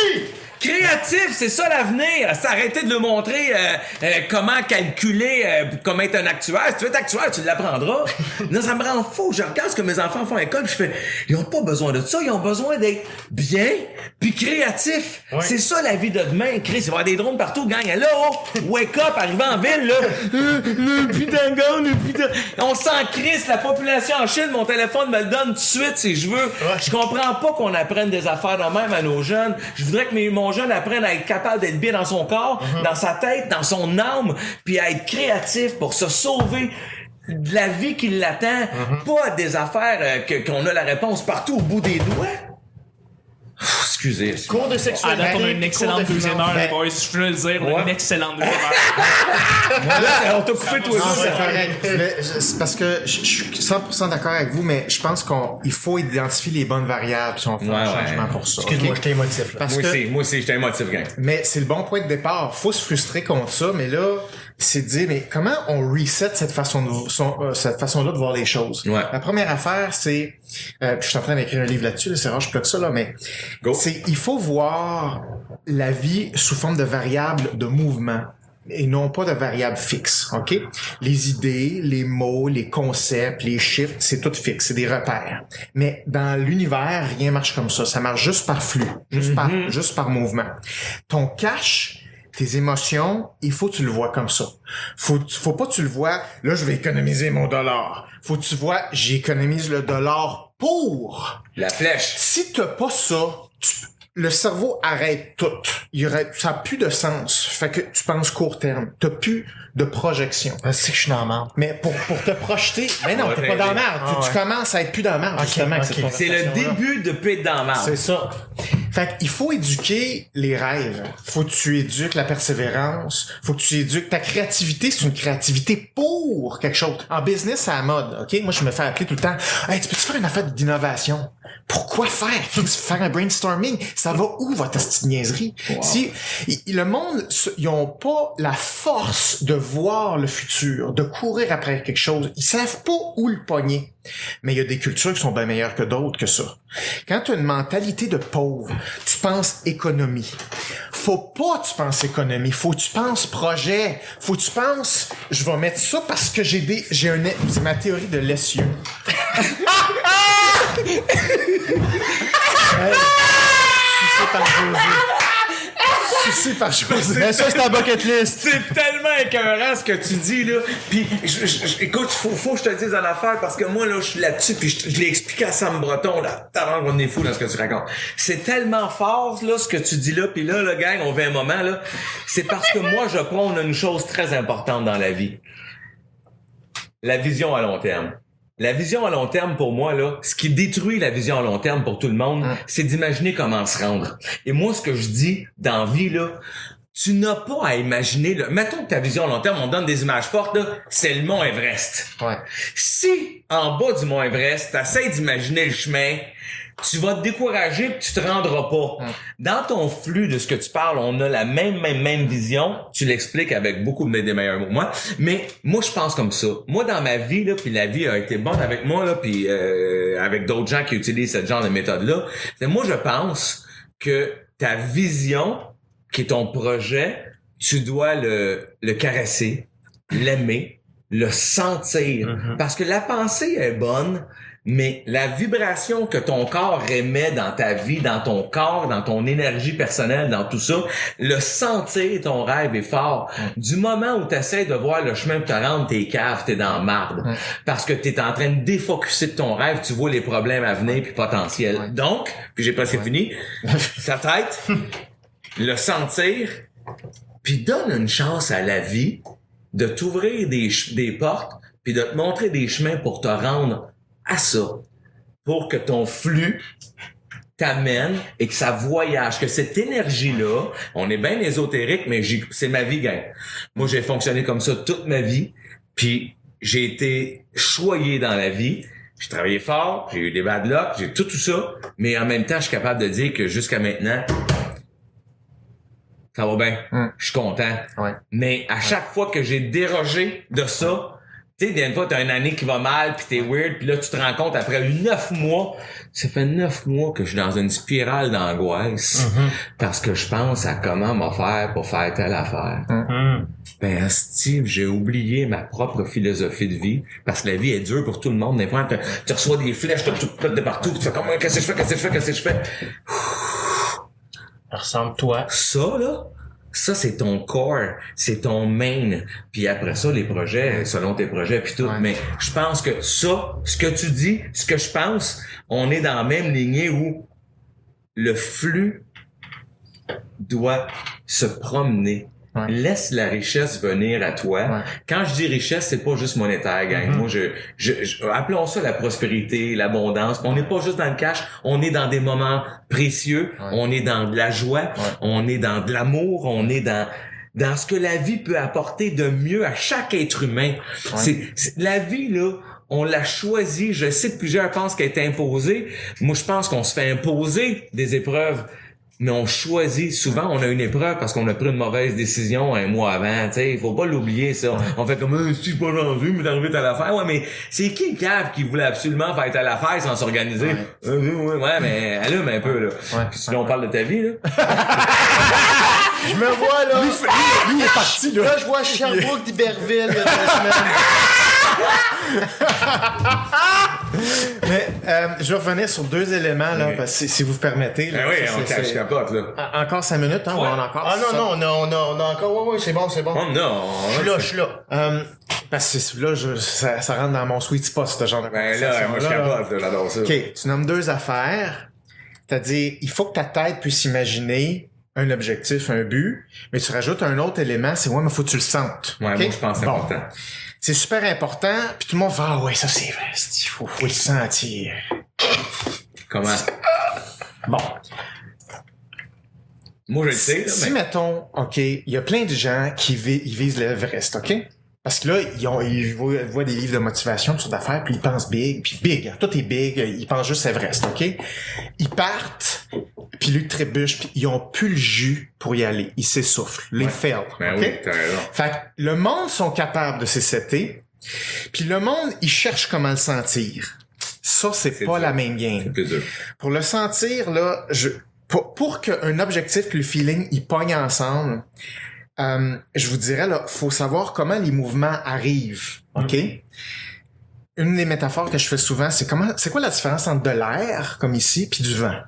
Speaker 3: Créatif, c'est ça l'avenir. C'est arrêter de leur montrer comment calculer, comment être un actuaire. Si tu veux être actuaire, tu l'apprendras. Non, ça me rend fou. Je regarde ce que mes enfants font à l'école, puis je fais, ils ont pas besoin de ça. Ils ont besoin d'être bien, puis créatifs.
Speaker 2: Ouais.
Speaker 3: C'est ça la vie de demain. Chris, il va y avoir des drones partout. Gang, là, wake up, arrivé en ville, là. Le putain. On s'en crisse. La population en Chine, mon téléphone me le donne tout de suite si je veux.
Speaker 2: Ouais.
Speaker 3: Je comprends pas qu'on apprenne des affaires de même à nos jeunes. Je voudrais que mon jeune apprenne à être capable d'être bien dans son corps, dans sa tête, dans son âme, puis à être créatif pour se sauver de la vie qui l'attend, pas des affaires qu'on a la réponse partout au bout des doigts. Excusez.
Speaker 2: Cours de
Speaker 4: À
Speaker 2: sexualité.
Speaker 4: date, on a une excellente deuxième heure, les boys. Je veux le dire, on a une excellente deuxième heure.
Speaker 3: Là, on t'a coupé toi
Speaker 1: non,
Speaker 3: aussi.
Speaker 1: c'est correct. C'est parce que je suis 100% d'accord avec vous, mais je pense qu'il faut identifier les bonnes variables si on fait un changement pour ça.
Speaker 2: Excuse-moi,
Speaker 1: ok?
Speaker 2: j'étais émotif, là.
Speaker 1: Parce
Speaker 3: Moi
Speaker 1: que,
Speaker 3: aussi, j'étais émotif, gang.
Speaker 1: mais c'est le bon point de départ. Faut se frustrer contre ça, mais là, c'est de dire, mais comment on reset cette façon-là de voir les choses?
Speaker 3: Ouais.
Speaker 1: La première affaire, c'est, je suis en train d'écrire un livre là-dessus, là, c'est rare, je plug ça, là, mais
Speaker 3: Go.
Speaker 1: c'est, il faut voir la vie sous forme de variables de mouvement et non pas de variables fixes, ok? Les idées, les mots, les concepts, les chiffres, c'est tout fixe, c'est des repères. Mais dans l'univers, rien marche comme ça. Ça marche juste par flux, juste par mouvement. Ton cash, tes émotions, il faut que tu le vois comme ça. Faut pas que tu le vois, là, je vais économiser mon dollar. Faut que tu vois, j'économise le dollar pour.
Speaker 3: La flèche.
Speaker 1: Si t'as pas ça, le cerveau arrête tout. Ça a plus de sens. Fait que tu penses court terme. T'as plus de projection.
Speaker 2: C'est que je suis dans la merde.
Speaker 1: Mais pour te projeter, mais non,
Speaker 3: Ouais,
Speaker 1: t'es pas dans la merde.
Speaker 2: Ah,
Speaker 1: Tu commences à être plus dans la merde, justement. avec cette
Speaker 2: ok.
Speaker 3: C'est le
Speaker 1: conversation-là.
Speaker 3: début de plus être dans la marde.
Speaker 1: C'est ça. Fait qu'il faut éduquer les rêves. Faut que tu éduques la persévérance. Faut que tu éduques ta créativité. C'est une créativité pour quelque chose. En business, c'est à la mode. OK? Moi, je me fais appeler tout le temps. Hey, tu peux-tu faire une affaire d'innovation? Pourquoi faire? Faire un brainstorming? Ça va où, votre petite niaiserie?
Speaker 3: Wow.
Speaker 1: Si, le monde, ils ont pas la force de voir le futur, de courir après quelque chose. Ils savent pas où le pogner. Mais il y a des cultures qui sont bien meilleures que d'autres que ça. Quand tu as une mentalité de pauvre, tu penses économie. Faut pas que tu penses économie, faut que tu penses projet. Faut que tu penses, je vais mettre ça parce que c'est ma théorie de l'essieu. Sucé par José.
Speaker 2: Mais ça, c'est ta bucket list.
Speaker 3: C'est tellement écœurant ce que tu dis, là. Puis, écoute, faut que je te dise en affaire parce que moi, là, je suis là-dessus puis je l'ai expliqué à Sam Breton, là. T'as on est fou dans ce que tu racontes. C'est tellement fort, là, ce que tu dis là. Puis là, le gang, on vit un moment, là. C'est parce que moi, je prône une chose très importante dans la vie. La vision à long terme. La vision à long terme, pour moi, là, ce qui détruit la vision à long terme pour tout le monde, c'est d'imaginer comment se rendre. Et moi, ce que je dis dans la vie, là, tu n'as pas à imaginer, là, mettons que ta vision à long terme, on donne des images fortes, là, c'est le mont Everest.
Speaker 1: Ouais.
Speaker 3: Si, en bas du mont Everest, t'essaies d'imaginer le chemin, tu vas te décourager pis tu te rendras pas. Dans ton flux de ce que tu parles, on a la même vision. Tu l'expliques avec beaucoup des meilleurs mots que moi. Mais moi, je pense comme ça. Moi, dans ma vie, là, puis la vie a été bonne avec moi, là, puis avec d'autres gens qui utilisent ce genre de méthode-là. Moi, je pense que ta vision, qui est ton projet, tu dois le caresser, l'aimer, le sentir. Parce que la pensée est bonne, mais la vibration que ton corps émet dans ta vie, dans ton corps, dans ton énergie personnelle, dans tout ça, le sentir ton rêve est fort. Du moment où tu essaies de voir le chemin pour te rendre, t'es cave, t'es dans la marde. Parce que t'es en train de défocuser de ton rêve, tu vois les problèmes à venir puis potentiels. Donc, puis j'ai presque fini, sa tête, le sentir, puis donne une chance à la vie de t'ouvrir des portes puis de te montrer des chemins pour te rendre à ça, pour que ton flux t'amène et que ça voyage, que cette énergie-là, on est bien ésotérique, mais c'est ma vie, gang. Moi, j'ai fonctionné comme ça toute ma vie, puis j'ai été choyé dans la vie, j'ai travaillé fort, j'ai eu des bad luck, j'ai tout ça, mais en même temps, je suis capable de dire que jusqu'à maintenant, ça va bien, je suis content.
Speaker 1: Ouais.
Speaker 3: Mais à chaque fois que j'ai dérogé de ça, tu sais, des fois, t'as une année qui va mal, pis t'es weird, pis là, tu te rends compte, après 9 mois, ça fait 9 mois que je suis dans une spirale d'angoisse, parce que je pense à comment m'en faire pour faire telle affaire. Ben, Steve, j'ai oublié ma propre philosophie de vie, parce que la vie est dure pour tout le monde. Des fois, tu reçois des flèches de partout, tu fais comme, qu'est-ce que je fais?
Speaker 2: Ressemble-toi.
Speaker 3: Ça, là, ça, c'est ton core, c'est ton main. Puis après ça, les projets, selon tes projets, puis tout. Mais je pense que ça, ce que tu dis, ce que je pense, on est dans la même lignée où le flux doit se promener. Laisse la richesse venir à toi. Quand je dis richesse, c'est pas juste monétaire, gang. Moi, appelons ça la prospérité, l'abondance. On n'est pas juste dans le cash, on est dans des moments précieux, on est dans de la joie, on est dans de l'amour, on est dans ce que la vie peut apporter de mieux à chaque être humain. C'est la vie, là, on l'a choisie. Je sais que plusieurs pensent qu'elle est imposée. Moi, je pense qu'on se fait imposer des épreuves. Mais on choisit, souvent on a une épreuve parce qu'on a pris une mauvaise décision un mois avant, tu sais, il faut pas l'oublier ça. On fait comme si je suis pas gentil, mais d'arriver à l'affaire. Ouais, mais c'est qui le cave qui voulait absolument faire à l'affaire sans s'organiser? Ouais, mais allume un peu là. Puis si on parle de ta vie là.
Speaker 2: Je me vois là.
Speaker 1: Lui, il est parti, là.
Speaker 2: Là, je vois Sherbrooke d'Iberville il y a 2 semaines.
Speaker 1: Mais je vais revenir sur 2 éléments, là, parce que si vous permettez. Là,
Speaker 3: Ben oui,
Speaker 1: ça,
Speaker 3: on cache capote là.
Speaker 1: Encore 5 minutes, hein? Ouais. On a encore.
Speaker 2: Ah non, on a encore. Ouais, c'est bon.
Speaker 3: Oh non.
Speaker 2: Je suis là.
Speaker 1: Parce que là, ça rentre dans mon sweet spot, ce genre de
Speaker 3: Ben
Speaker 1: conversation.
Speaker 3: là, moi je capote, j'adore ça.
Speaker 1: OK, tu nommes 2 affaires. C'est-à-dire, il faut que ta tête puisse imaginer un objectif, un but, mais tu rajoutes un autre élément, c'est mais faut que tu le sentes.
Speaker 3: Ouais,
Speaker 1: okay?
Speaker 3: moi je pense que c'est important.
Speaker 1: C'est super important, puis tout le monde va ah ouais, ça c'est vrai, il faut le sentir.
Speaker 3: Comment?
Speaker 1: Bon.
Speaker 3: Moi je le sais, là,
Speaker 1: Si
Speaker 3: mais...
Speaker 1: mettons, OK, il y a plein de gens qui ils visent l'Everest, OK? Parce que là, ils voient des livres de motivation sur d'affaires, puis ils pensent big, puis big. Tout est big, ils pensent juste Everest, OK? Ils partent, puis lui trébuche, puis ils ont plus le jus pour y aller. Ils s'essoufflent, les fail.
Speaker 3: Ben
Speaker 1: okay?
Speaker 3: oui, t'as raison.
Speaker 1: Fait que le monde sont capables de s'essetter, puis le monde, il cherche comment le sentir. Ça, c'est pas
Speaker 3: dur.
Speaker 1: la même game.
Speaker 3: C'est plus dur.
Speaker 1: Pour le sentir, là, pour qu'un objectif et le feeling, ils pognent ensemble, je vous dirais, là, faut savoir comment les mouvements arrivent, OK? une des métaphores que je fais souvent, c'est quoi la différence entre de l'air, comme ici, puis du vent?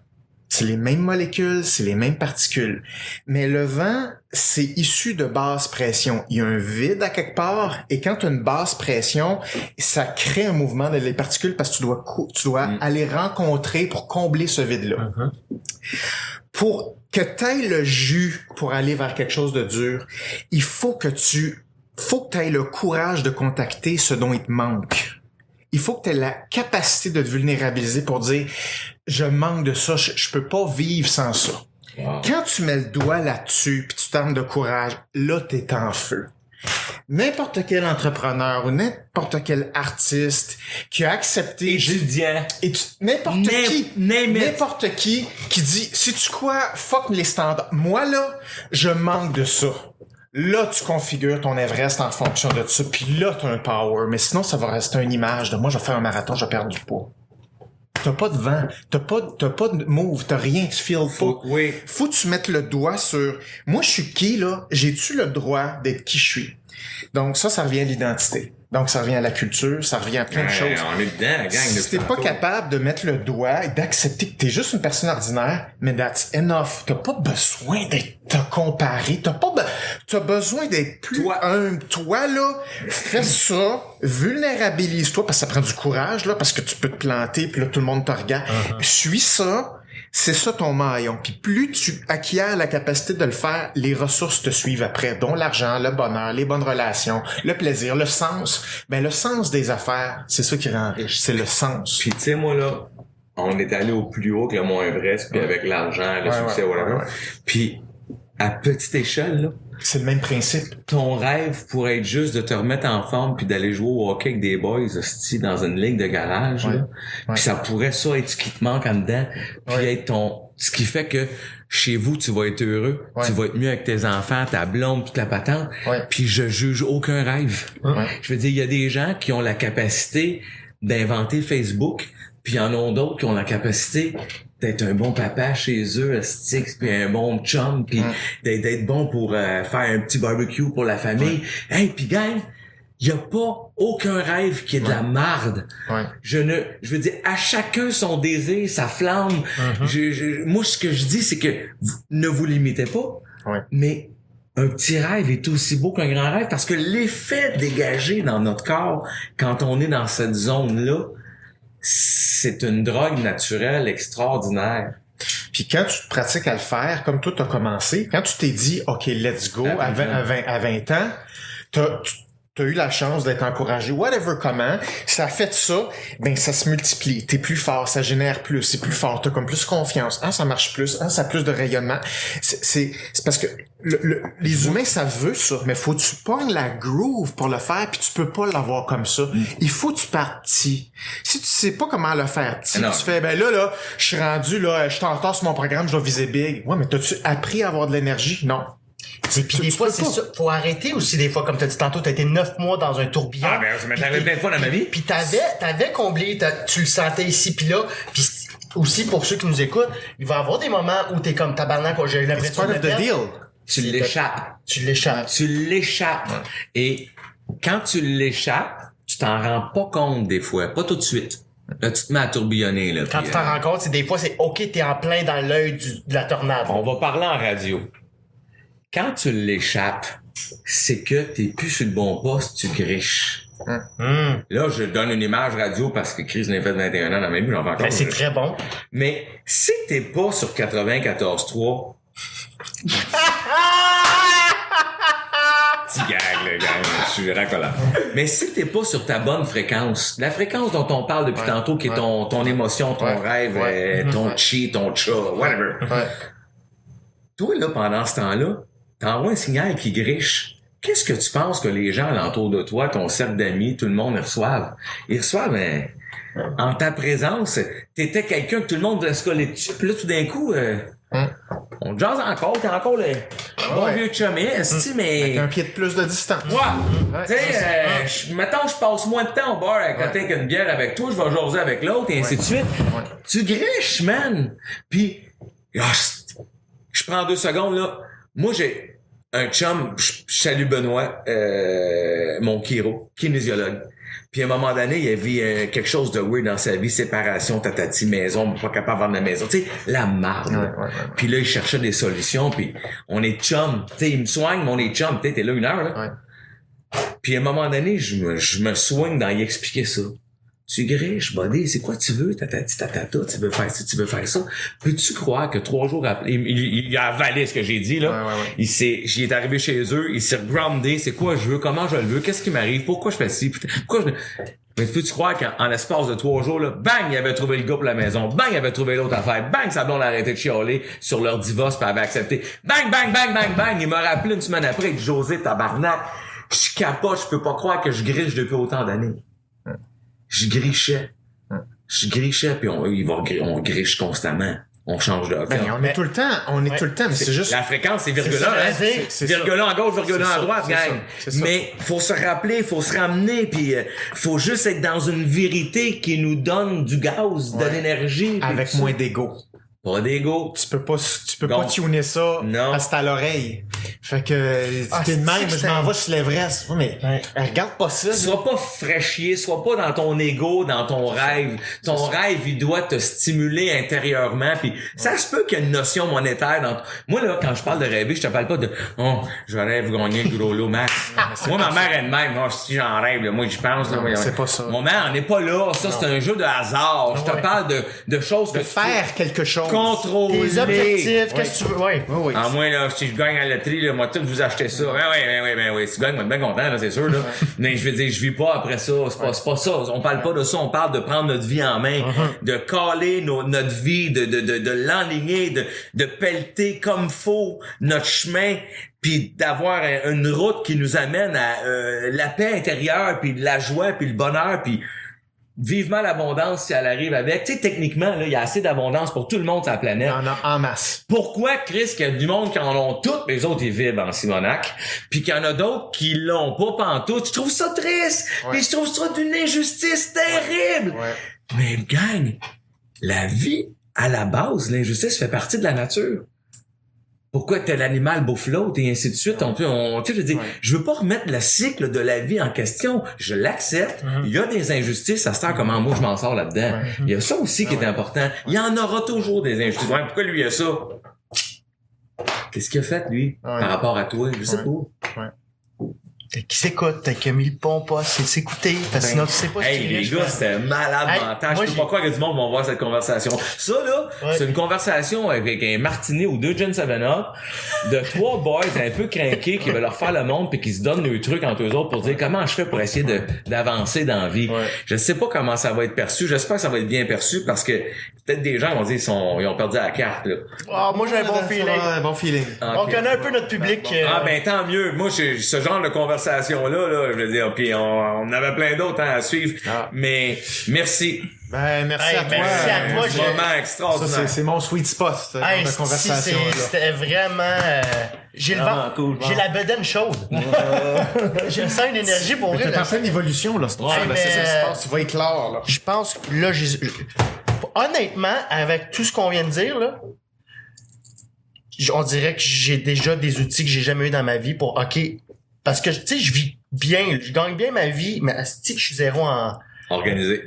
Speaker 1: C'est les mêmes molécules, c'est les mêmes particules. Mais le vent, c'est issu de basse pression. Il y a un vide à quelque part, et quand tu as une basse pression, ça crée un mouvement dans les particules parce que tu dois aller rencontrer pour combler ce vide-là. Pour que tu aies le jus pour aller vers quelque chose de dur, il faut que tu aies le courage de contacter ce dont il te manque. Il faut que tu aies la capacité de te vulnérabiliser pour dire « Je manque de ça, je peux pas vivre sans ça. Wow. » Quand tu mets le doigt là-dessus puis tu t'armes de courage, là, t'es en feu. N'importe quel entrepreneur ou n'importe quel artiste qui a accepté...
Speaker 3: Étudiant.
Speaker 1: N'importe qui dit « Sais-tu quoi? Fuck les standards. Moi, là, je manque de ça. » Là, tu configures ton Everest en fonction de ça, puis là, t'as un power. Mais sinon, ça va rester une image de moi, je vais faire un marathon, je vais perdre du poids. T'as pas de vent, t'as pas de move, t'as rien, tu feels pas.
Speaker 3: Oui.
Speaker 1: Faut que tu mettes le doigt sur, moi, je suis qui, là? J'ai-tu le droit d'être qui je suis? Donc, ça revient à l'identité. Donc, ça revient à la culture, ça revient à plein de choses.
Speaker 3: On est dedans, la gang.
Speaker 1: Si t'es pas capable de mettre le doigt et d'accepter que t'es juste une personne ordinaire, mais that's enough. T'as pas besoin d'être te comparer. T'as besoin d'être plus humble. Toi, là, fais ça, vulnérabilise-toi, parce que ça prend du courage, là, parce que tu peux te planter, puis là, tout le monde te regarde. Suis ça. C'est ça ton maillon. Puis plus tu acquiers la capacité de le faire, les ressources te suivent après, dont l'argent, le bonheur, les bonnes relations, le plaisir, le sens. Ben le sens des affaires, c'est ça qui rend riche, c'est le sens.
Speaker 3: Puis tu sais, moi là, on est allé au plus haut que le Mont Everest, puis avec l'argent, le succès, whatever. Puis à petite échelle, là,
Speaker 1: c'est le même principe.
Speaker 3: Ton rêve pourrait être juste de te remettre en forme puis d'aller jouer au hockey avec des boys hostie, dans une ligue de garage. Là. Puis ça pourrait ça être ce qui te manque en dedans. Puis être ce qui fait que chez vous, tu vas être heureux. Tu vas être mieux avec tes enfants, ta blonde, toute la patente. Puis je juge aucun rêve. Je veux dire, il y a des gens qui ont la capacité d'inventer Facebook, puis il y en a d'autres qui ont la capacité d'être un bon papa chez eux, stick, puis un bon chum, puis d'être bon pour faire un petit barbecue pour la famille. Hey, puis gang, il y a pas aucun rêve qui est de la marde. Je veux dire, à chacun son désir, sa flamme. Moi, ce que je dis, c'est que ne vous limitez pas, mais un petit rêve est aussi beau qu'un grand rêve parce que l'effet dégagé dans notre corps quand on est dans cette zone-là, c'est une drogue naturelle extraordinaire.
Speaker 1: Puis quand tu te pratiques à le faire, comme toi t'as commencé, quand tu t'es dit « OK, let's go » à 20 ans, t'as eu la chance d'être encouragé, whatever comment, ça a fait ça, ben ça se multiplie, t'es plus fort, ça génère plus, c'est plus fort, t'as comme plus confiance, ça marche plus, ça a plus de rayonnement. C'est parce que les humains, ça veut ça, mais faut que tu pognes la groove pour le faire, puis tu peux pas l'avoir comme ça. Il faut que tu partes petit. Si tu sais pas comment le faire petit, tu fais, ben là, je suis rendu, là, je suis en retard sur mon programme, je dois viser big. Ouais, mais t'as-tu appris à avoir de l'énergie? Non.
Speaker 2: Et puis des fois, c'est ça. Faut arrêter aussi des fois, comme t'as dit tantôt, t'as été 9 mois dans un tourbillon.
Speaker 3: Ah, ben, ça m'est arrivé plein de fois dans ma vie.
Speaker 2: Puis t'avais comblé, tu le sentais ici puis là. Puis aussi, pour ceux qui nous écoutent, il va y avoir des moments où t'es comme tabarnak, j'ai l'impression
Speaker 1: de deal.
Speaker 3: Tu l'échappes.
Speaker 2: Tu l'échappes.
Speaker 3: Et quand tu l'échappes, tu t'en rends pas compte des fois. Pas tout de suite. Là, tu te mets à tourbillonner, là.
Speaker 2: Quand tu t'en rends compte, c'est des fois, c'est OK, t'es en plein dans l'œil de la tornade.
Speaker 3: On va parler en radio. Quand tu l'échappes, c'est que t'es plus sur le bon poste, tu griches. Là, je donne une image radio parce que Chris n'a fait 21 ans dans ma vie, j'en fais encore.
Speaker 2: Ben, c'est très bon.
Speaker 3: Mais si t'es pas sur 94.3, petit gag, le gars, je suis racollant. Mais si t'es pas sur ta bonne fréquence, la fréquence dont on parle depuis tantôt, qui est ton émotion, ton rêve, ton chi, ton cha, whatever. Toi, là, pendant ce temps-là, t'envoies un signal qui griche. Qu'est-ce que tu penses que les gens alentour de toi, ton cercle d'amis, tout le monde, ils reçoivent? Ils reçoivent, en ta présence, t'étais quelqu'un que tout le monde voulait se coller dessus. Puis là, tout d'un coup, on jase encore, t'es encore le bon vieux chumé, mais...
Speaker 1: Avec un pied de plus de distance.
Speaker 3: Tu sais, mettons, je passe moins de temps au bar à côté avec une bière avec toi, je vais jaser avec l'autre, et ainsi de suite. Tu griches, man! Puis, je prends 2 secondes, là. Moi, j'ai un chum, je salue Benoît, mon chiro, kinésiologue. Puis à un moment donné, il y avait quelque chose de weird dans sa vie, séparation, tatati, maison, pas capable de vendre la maison. Tu sais, la marde.
Speaker 1: Ouais.
Speaker 3: Puis là, il cherchait des solutions, puis on est chum. Tu sais, il me soigne, mais on est chum. Tu sais, t'es là 1 heure, là.
Speaker 1: Ouais.
Speaker 3: Puis à un moment donné, je me soigne dans y expliquer ça. Tu griches, buddy, c'est quoi tu veux, tatati, tatata, tu veux faire ça, tu veux faire ça. Peux-tu croire que 3 jours après, il a avalé ce que j'ai dit, là.
Speaker 1: Ouais.
Speaker 3: J'y est arrivé chez eux, il s'est groundé, c'est quoi je veux, comment je le veux, qu'est-ce qui m'arrive, pourquoi je fais ci, mais peux-tu croire qu'en l'espace de 3 jours, là, bang, il avait trouvé le gars pour la maison, bang, il avait trouvé l'autre affaire, bang, sa blonde a arrêté de chialer sur leur divorce pis avait accepté, bang, bang, bang, bang, bang, il m'a rappelé une semaine après, il dit, José, tabarnak, je capote, je peux pas croire que je griche depuis autant d'années. Je grichais, puis on griche constamment. On change de
Speaker 1: On est tout le temps, mais c'est juste...
Speaker 3: La fréquence, c'est virgule hein?
Speaker 1: C'est
Speaker 3: virgule à gauche, virgule à droite, gang.
Speaker 1: C'est ça.
Speaker 3: Mais faut se rappeler, faut se ramener, puis faut juste être dans une vérité qui nous donne du gaz, de l'énergie.
Speaker 1: Avec moins d'ego.
Speaker 3: Pas d'ego.
Speaker 1: Tu peux pas tuner ça parce que t'as l'oreille. Fait que t'es de même, je m'en vais sur l'Everest. Mais regarde pas ça.
Speaker 3: Sois pas fraîchier, sois pas dans ton ego, dans ton rêve. Ton rêve, il doit te stimuler intérieurement. Puis ça se peut qu'il y ait une notion monétaire dans... Moi, là, quand je parle de rêver, je te parle pas de « Oh, je rêve gagner le gros lot, max. » Moi, ma mère est de même. Moi, si j'en rêve, là, moi, j'y pense. Là,
Speaker 1: c'est pas ça.
Speaker 3: Mon mère, on n'est pas là. Ça, c'est un jeu de hasard. Je te parle de choses
Speaker 1: de faire quelque chose.
Speaker 3: Contrôler.
Speaker 2: Tes objectifs, qu'est-ce que tu veux? Oui.
Speaker 3: En moins, là, si je gagne à la loterie, là, moi, tout vous achetez ça. Ben oui. Si tu gagnes, moi, bien content, là, c'est sûr, là. Mais je veux dire, je vis pas après ça. C'est pas ça. On parle pas de ça. On parle de prendre notre vie en main, de caler notre vie, de l'enligner, de pelleter comme faut notre chemin, puis d'avoir une route qui nous amène à la paix intérieure, puis la joie, puis le bonheur, puis vivement l'abondance si elle arrive avec. Tu sais, techniquement, là, il y a assez d'abondance pour tout le monde sur la planète.
Speaker 1: Il y en a en masse.
Speaker 3: Pourquoi, Chris, qu'il y a du monde qui en ont toutes, mais les autres, ils vivent en Simonac, puis qu'il y en a d'autres qui l'ont pas pantoute? Je trouve ça triste! Puis je trouve ça d'une injustice terrible!
Speaker 1: Ouais.
Speaker 3: Mais gang, la vie, à la base, l'injustice fait partie de la nature. Pourquoi tel animal bouffe l'autre et ainsi de suite. Tu sais, je veux dire, je veux pas remettre le cycle de la vie en question. Je l'accepte. Il y a des injustices. À ce temps, comment moi je m'en sors là-dedans. Il y a ça aussi qui est important. Il y en aura toujours des injustices. Ouais, pourquoi lui il a ça? Qu'est-ce qu'il a fait, lui, par rapport à toi? Je sais pas.
Speaker 2: Qui s'écoute, qui a mis le pont pas, c'est de s'écouter, parce que sinon tu sais pas
Speaker 3: hey, les gars, c'était malade mental. Je peux pas croire que du monde va voir cette conversation. Ça, là, c'est une conversation avec un martini ou 2 gin 7-up de 3 boys un peu craqués qui veulent leur faire le monde puis qui se donnent le truc entre eux autres pour dire comment je fais pour essayer d'avancer dans la vie. Je sais pas comment ça va être perçu. J'espère que ça va être bien perçu parce que peut-être des gens vont dire ils ont perdu la carte, là.
Speaker 2: Moi, j'ai un bon feeling.
Speaker 1: Bon feeling.
Speaker 2: Okay. On connaît un peu notre public.
Speaker 3: Ben, tant mieux. Moi, ce genre de conversation-là, je veux dire, puis on avait plein d'autres à suivre. Mais, merci.
Speaker 1: Ben, merci à toi.
Speaker 2: Merci à toi.
Speaker 3: C'est vraiment extraordinaire.
Speaker 1: Ça, c'est mon sweet spot, de conversation.
Speaker 2: C'était vraiment, j'ai le vent.
Speaker 3: Cool.
Speaker 2: J'ai la bedaine chaude. Je sens une énergie pour vrai.
Speaker 1: T'es en pleine évolution, là. C'est ça qui se passe. Tu vas éclore, là.
Speaker 2: Je pense que là, honnêtement, avec tout ce qu'on vient de dire, là, on dirait que j'ai déjà des outils que j'ai jamais eu dans ma vie pour, parce que, tu sais, je vis bien, je gagne bien ma vie, mais asti que je suis zéro en... Organisé.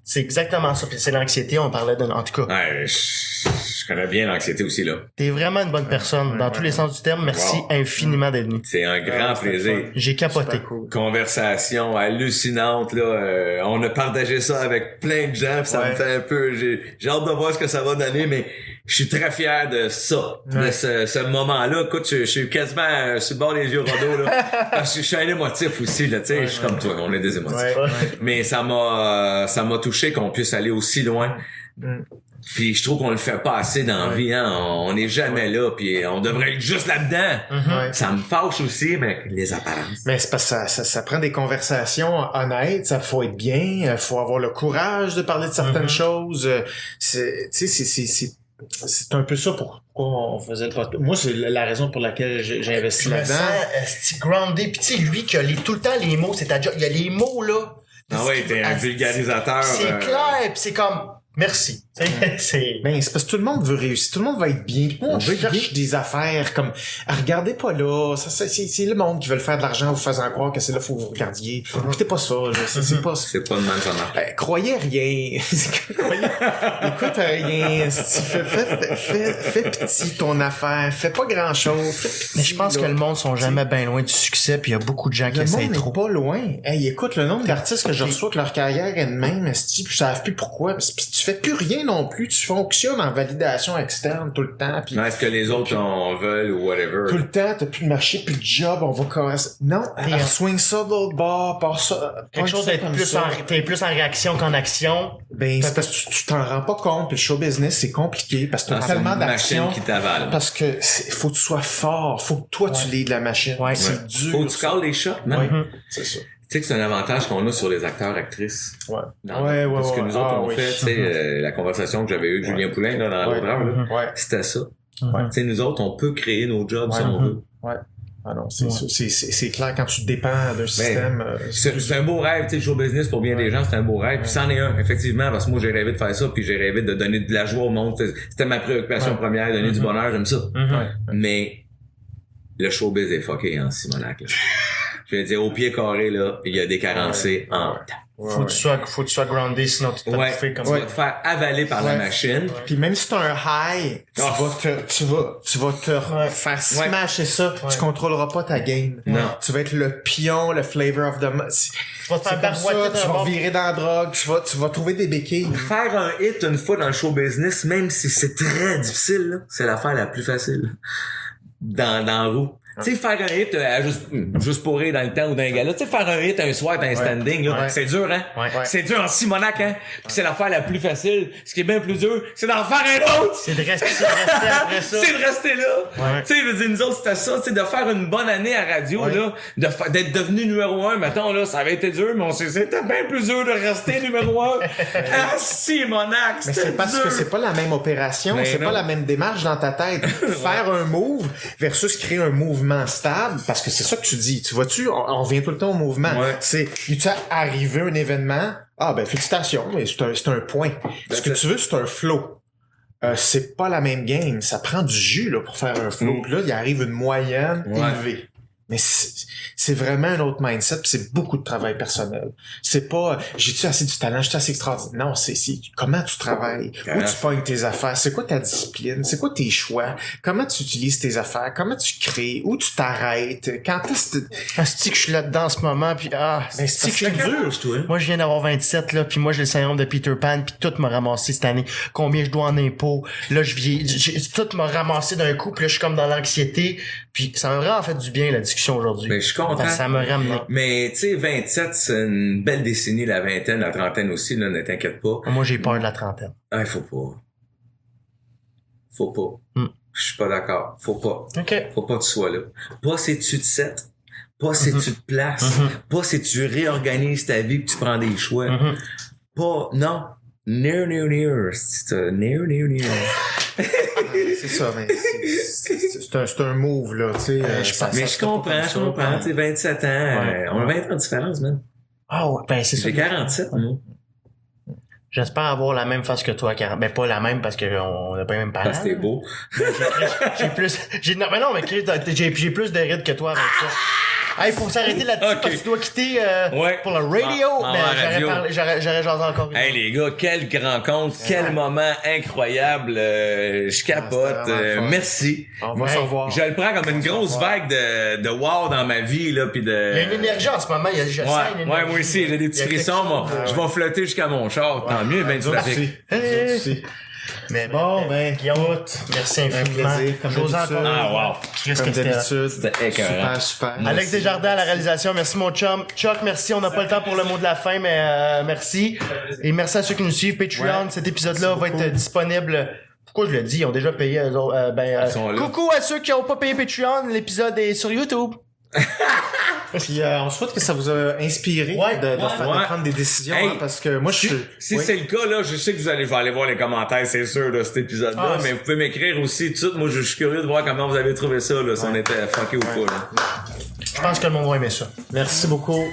Speaker 2: C'est exactement ça. Puis c'est l'anxiété, on parlait en tout cas.
Speaker 3: Ouais, je connais bien l'anxiété aussi, là.
Speaker 2: T'es vraiment une bonne personne, dans tous les sens du terme. Merci infiniment d'être venu.
Speaker 3: C'est un grand plaisir.
Speaker 2: J'ai capoté.
Speaker 1: Cool.
Speaker 3: Conversation hallucinante, là. On a partagé ça avec plein de gens, pis ça me fait un peu... J'ai hâte de voir ce que ça va donner, mais je suis très fier de ça, de ce moment-là. Écoute, je suis quasiment sur le bord des yeux rodeaux, là. Parce que je suis un émotif aussi, là, tu sais. Je suis comme toi, on est des émotifs. Mais ça m'a touché qu'on puisse aller aussi loin. Puis je trouve qu'on le fait pas assez dans la vie, hein. On n'est jamais là, puis on devrait être juste là-dedans. Ça me fâche aussi, mais les apparences.
Speaker 1: Mais c'est parce que ça prend des conversations honnêtes, ça faut être bien, faut avoir le courage de parler de certaines choses. C'est un peu ça pourquoi on faisait le podcast. Moi, c'est la raison pour laquelle j'ai investi là-dedans.
Speaker 2: C'est groundé, puis tu sais, lui qui a tout le temps les mots, c'est ta job. Il y a les mots là.
Speaker 3: Ah ouais, t'es un vulgarisateur.
Speaker 2: C'est clair, pis c'est comme... Merci. C'est...
Speaker 1: Ben, c'est parce que tout le monde veut réussir, tout le monde va être bien. Tout le monde cherche des affaires comme, regardez pas là, c'est le monde qui veut faire de l'argent en vous faisant croire que c'est là, faut que vous regardiez. Écoutez pas ça, là, c'est pas...
Speaker 3: C'est pas de même ça marche.
Speaker 1: Croyez rien. Écoute rien. Fais petit ton affaire. Fais pas grand chose.
Speaker 2: Mais je pense que le monde sont jamais bien loin du succès, puis il y a beaucoup de gens qui
Speaker 1: le
Speaker 2: essayent
Speaker 1: monde
Speaker 2: trop.
Speaker 1: est pas loin. Hey, écoute, le nombre d'artistes que je reçois que leur carrière est de même, esti, puis je savent plus pourquoi. Puis tu fais plus rien non plus. Tu fonctionnes en validation externe tout le temps. Puis
Speaker 3: Est-ce que les autres en veulent ou whatever?
Speaker 1: tout le temps, t'as plus de marché, plus de job, on va commencer. Non,
Speaker 2: Rien.
Speaker 1: swing ça de l'autre bord, par ça.
Speaker 2: Quelque chose d'être t'es plus en réaction qu'en action.
Speaker 1: Ben, c'est parce que tu t'en rends pas compte, puis le show business, c'est compliqué, parce que t'as
Speaker 3: C'est
Speaker 1: tellement
Speaker 3: une machine
Speaker 1: d'actions.
Speaker 3: qui t'avale.
Speaker 1: Parce que faut que tu sois fort, faut que toi tu lides la machine.
Speaker 2: Ouais.
Speaker 1: C'est dur.
Speaker 3: Faut que tu calls les shots, man.
Speaker 1: Ouais. C'est ça.
Speaker 3: Tu sais que c'est un avantage qu'on a sur les acteurs-actrices.
Speaker 1: Ouais.
Speaker 3: Parce que nous autres, on fait, tu sais, la conversation que j'avais eue avec Julien Poulin, là, dans l'autre heure, là,
Speaker 1: Ouais.
Speaker 3: c'était ça.
Speaker 1: Ouais.
Speaker 3: Tu sais, nous autres, on peut créer nos jobs si
Speaker 1: Ouais.
Speaker 3: on veut.
Speaker 1: Ouais. Ah non, c'est clair, quand tu dépends d'un système...
Speaker 3: C'est un beau rêve, tu sais, le show business pour bien des gens, c'est un beau rêve. Puis c'en est un, effectivement, parce que moi, j'ai rêvé de faire ça, puis j'ai rêvé de donner de la joie au monde. C'était ma préoccupation première, donner du bonheur, j'aime ça.
Speaker 1: Ouais.
Speaker 3: Mais le showbiz est fucké en Simonac, là. Je vais dire, au pied carré, là, il y a des carencés en...
Speaker 2: Faut que tu sois groundé, sinon tu te fais bouffer comme
Speaker 3: tu vas te faire avaler par la machine.
Speaker 1: Puis même si t'as un high, tu vas te faire smasher ça. Tu contrôleras pas ta game.
Speaker 3: Non.
Speaker 1: Tu vas être le pion, le flavor of the month.
Speaker 2: Tu vas te faire
Speaker 1: C'est comme ça,
Speaker 2: barboiter
Speaker 1: tu
Speaker 2: d'un
Speaker 1: vas
Speaker 2: bord.
Speaker 1: virer dans la drogue, tu vas trouver des béquilles.
Speaker 3: Faire un hit une fois dans le show business, même si c'est très difficile, là, c'est l'affaire la plus facile. Dans la roue. Tu sais, faire un hit juste pour rire dans le temps ou dans un gala, tu sais, faire un hit un soir dans un standing, là, c'est dur, hein?
Speaker 2: Ouais.
Speaker 3: C'est dur en Simonac, hein? Puis c'est l'affaire la plus facile. Ce qui est bien plus dur, c'est d'en faire un autre!
Speaker 2: C'est de rester après ça.
Speaker 3: C'est de rester là.
Speaker 2: Ouais.
Speaker 3: Tu sais, je veux dire, nous autres, c'était ça, c'est de faire une bonne année à radio, là, d'être devenu numéro 1. Mettons, là, ça avait été dur, mais c'était bien plus dur de rester numéro 1. Ah, Simonac,
Speaker 1: Mais
Speaker 3: c'était
Speaker 1: c'est parce
Speaker 3: dur.
Speaker 1: que c'est pas la même opération,
Speaker 3: Mais
Speaker 1: c'est
Speaker 3: non.
Speaker 1: pas la même démarche dans ta tête. Faire un move versus créer un mouvement stable, parce que c'est ça que tu dis. Tu vois-tu, on revient tout le temps au mouvement.
Speaker 3: Ouais.
Speaker 1: C'est, tu arrivé un événement, ah ben félicitations, mais c'est un point. Ce que tu veux, c'est un flow. C'est pas la même game. Ça prend du jus là pour faire un flow. Puis là, il arrive une moyenne élevée. Mais c'est vraiment un autre mindset, pis c'est beaucoup de travail personnel. C'est pas j'ai-tu assez du talent, j'ai-tu assez extraordinaire. Non, c'est comment tu travailles, où tu pognes tes affaires, c'est quoi ta discipline, c'est quoi tes choix, comment tu utilises tes affaires, comment tu crées, où tu t'arrêtes, quand est-ce que
Speaker 2: Asti que je suis là-dedans en ce moment, puis
Speaker 1: ben, c'est
Speaker 3: C'est dur, toi.
Speaker 2: moi je viens d'avoir 27 là, puis moi j'ai le syndrome de Peter Pan, puis tout m'a ramassé cette année. Combien je dois en impôts. Là tout m'a ramassé d'un coup, puis là je suis comme dans l'anxiété, puis ça m'a vraiment fait du bien la discussion aujourd'hui.
Speaker 3: Mais je suis content.
Speaker 2: Parce que ça m'a ramené.
Speaker 3: Mais tu sais, 27, c'est une belle décennie, la vingtaine, la trentaine aussi, là, ne t'inquiète pas.
Speaker 2: Moi j'ai peur de la trentaine.
Speaker 3: Ah, faut pas. Faut pas. Je suis pas d'accord. Faut pas.
Speaker 2: OK.
Speaker 3: Faut pas que tu sois là. Pas si tu te sets. Pas si tu te places. Pas si tu réorganises ta vie que tu prends des choix. Pas, non. Near. C'est near.
Speaker 1: c'est ça, mais c'est un move là, tu sais.
Speaker 3: Mais je comprends, tu sais, 27 ans, on a 20 ans de différence, man.
Speaker 2: Ah ouais, ben c'est ça.
Speaker 3: J'ai 47, moi.
Speaker 2: J'espère avoir la même face que toi, 40. Ben pas la même parce qu'on a pas les mêmes parents.
Speaker 3: Parce que t'es beau.
Speaker 2: J'ai plus, mais Chris, j'ai plus de rides que toi avec ça. Hey, faut s'arrêter là-dessus
Speaker 3: Ok.
Speaker 2: parce que tu dois quitter
Speaker 3: Ouais.
Speaker 2: pour le radio.
Speaker 3: En
Speaker 2: Mais
Speaker 3: radio.
Speaker 2: j'aurais jasé encore.
Speaker 3: Hey les gars, quelle rencontre, quel moment incroyable, je capote,
Speaker 1: c'était vraiment fun.
Speaker 3: merci.
Speaker 1: On va se revoir.
Speaker 3: Je le prends comme une grosse vague de wow dans ma vie là, puis de.
Speaker 2: Il y a une énergie en ce moment, je sens une énergie.
Speaker 3: Ouais, moi aussi, j'ai des petits
Speaker 2: Il y a quelque
Speaker 3: frissons, moi.
Speaker 2: chose.
Speaker 3: Je vais flotter jusqu'à mon char, tant mieux, ben du trafic.
Speaker 2: Mais
Speaker 1: Bon, ben,
Speaker 2: Guillaume, merci infiniment.
Speaker 1: plaisir, comme
Speaker 2: José
Speaker 1: d'habitude.
Speaker 2: encore.
Speaker 3: Ah wow.
Speaker 2: Chris,
Speaker 1: Comme
Speaker 2: que c'était-
Speaker 1: d'habitude.
Speaker 3: C'était écœurant.
Speaker 1: Super.
Speaker 2: Alex Desjardins à la réalisation, merci mon chum. Chuck, merci, on n'a pas le temps pour le mot de la fin, mais merci. Et merci à ceux qui nous suivent. Patreon,
Speaker 1: Ouais.
Speaker 2: cet épisode-là va être disponible. Pourquoi je le dis? Ils ont déjà payé eux autres.
Speaker 3: Ils sont là.
Speaker 2: Coucou à ceux qui n'ont pas payé Patreon, l'épisode est sur YouTube.
Speaker 1: Puis on souhaite que ça vous a inspiré de prendre des décisions,
Speaker 3: Hey,
Speaker 1: hein, parce que moi je suis...
Speaker 3: Si
Speaker 1: Oui.
Speaker 3: c'est le cas, là, je sais que je vais aller voir les commentaires, c'est sûr, de cet épisode-là,
Speaker 2: Ah,
Speaker 3: mais vous pouvez m'écrire aussi tout de suite. Moi, je suis curieux de voir comment vous avez trouvé ça, là, si on était fucké ou pas, là.
Speaker 2: Je pense que le monde va aimer ça.
Speaker 1: Merci beaucoup.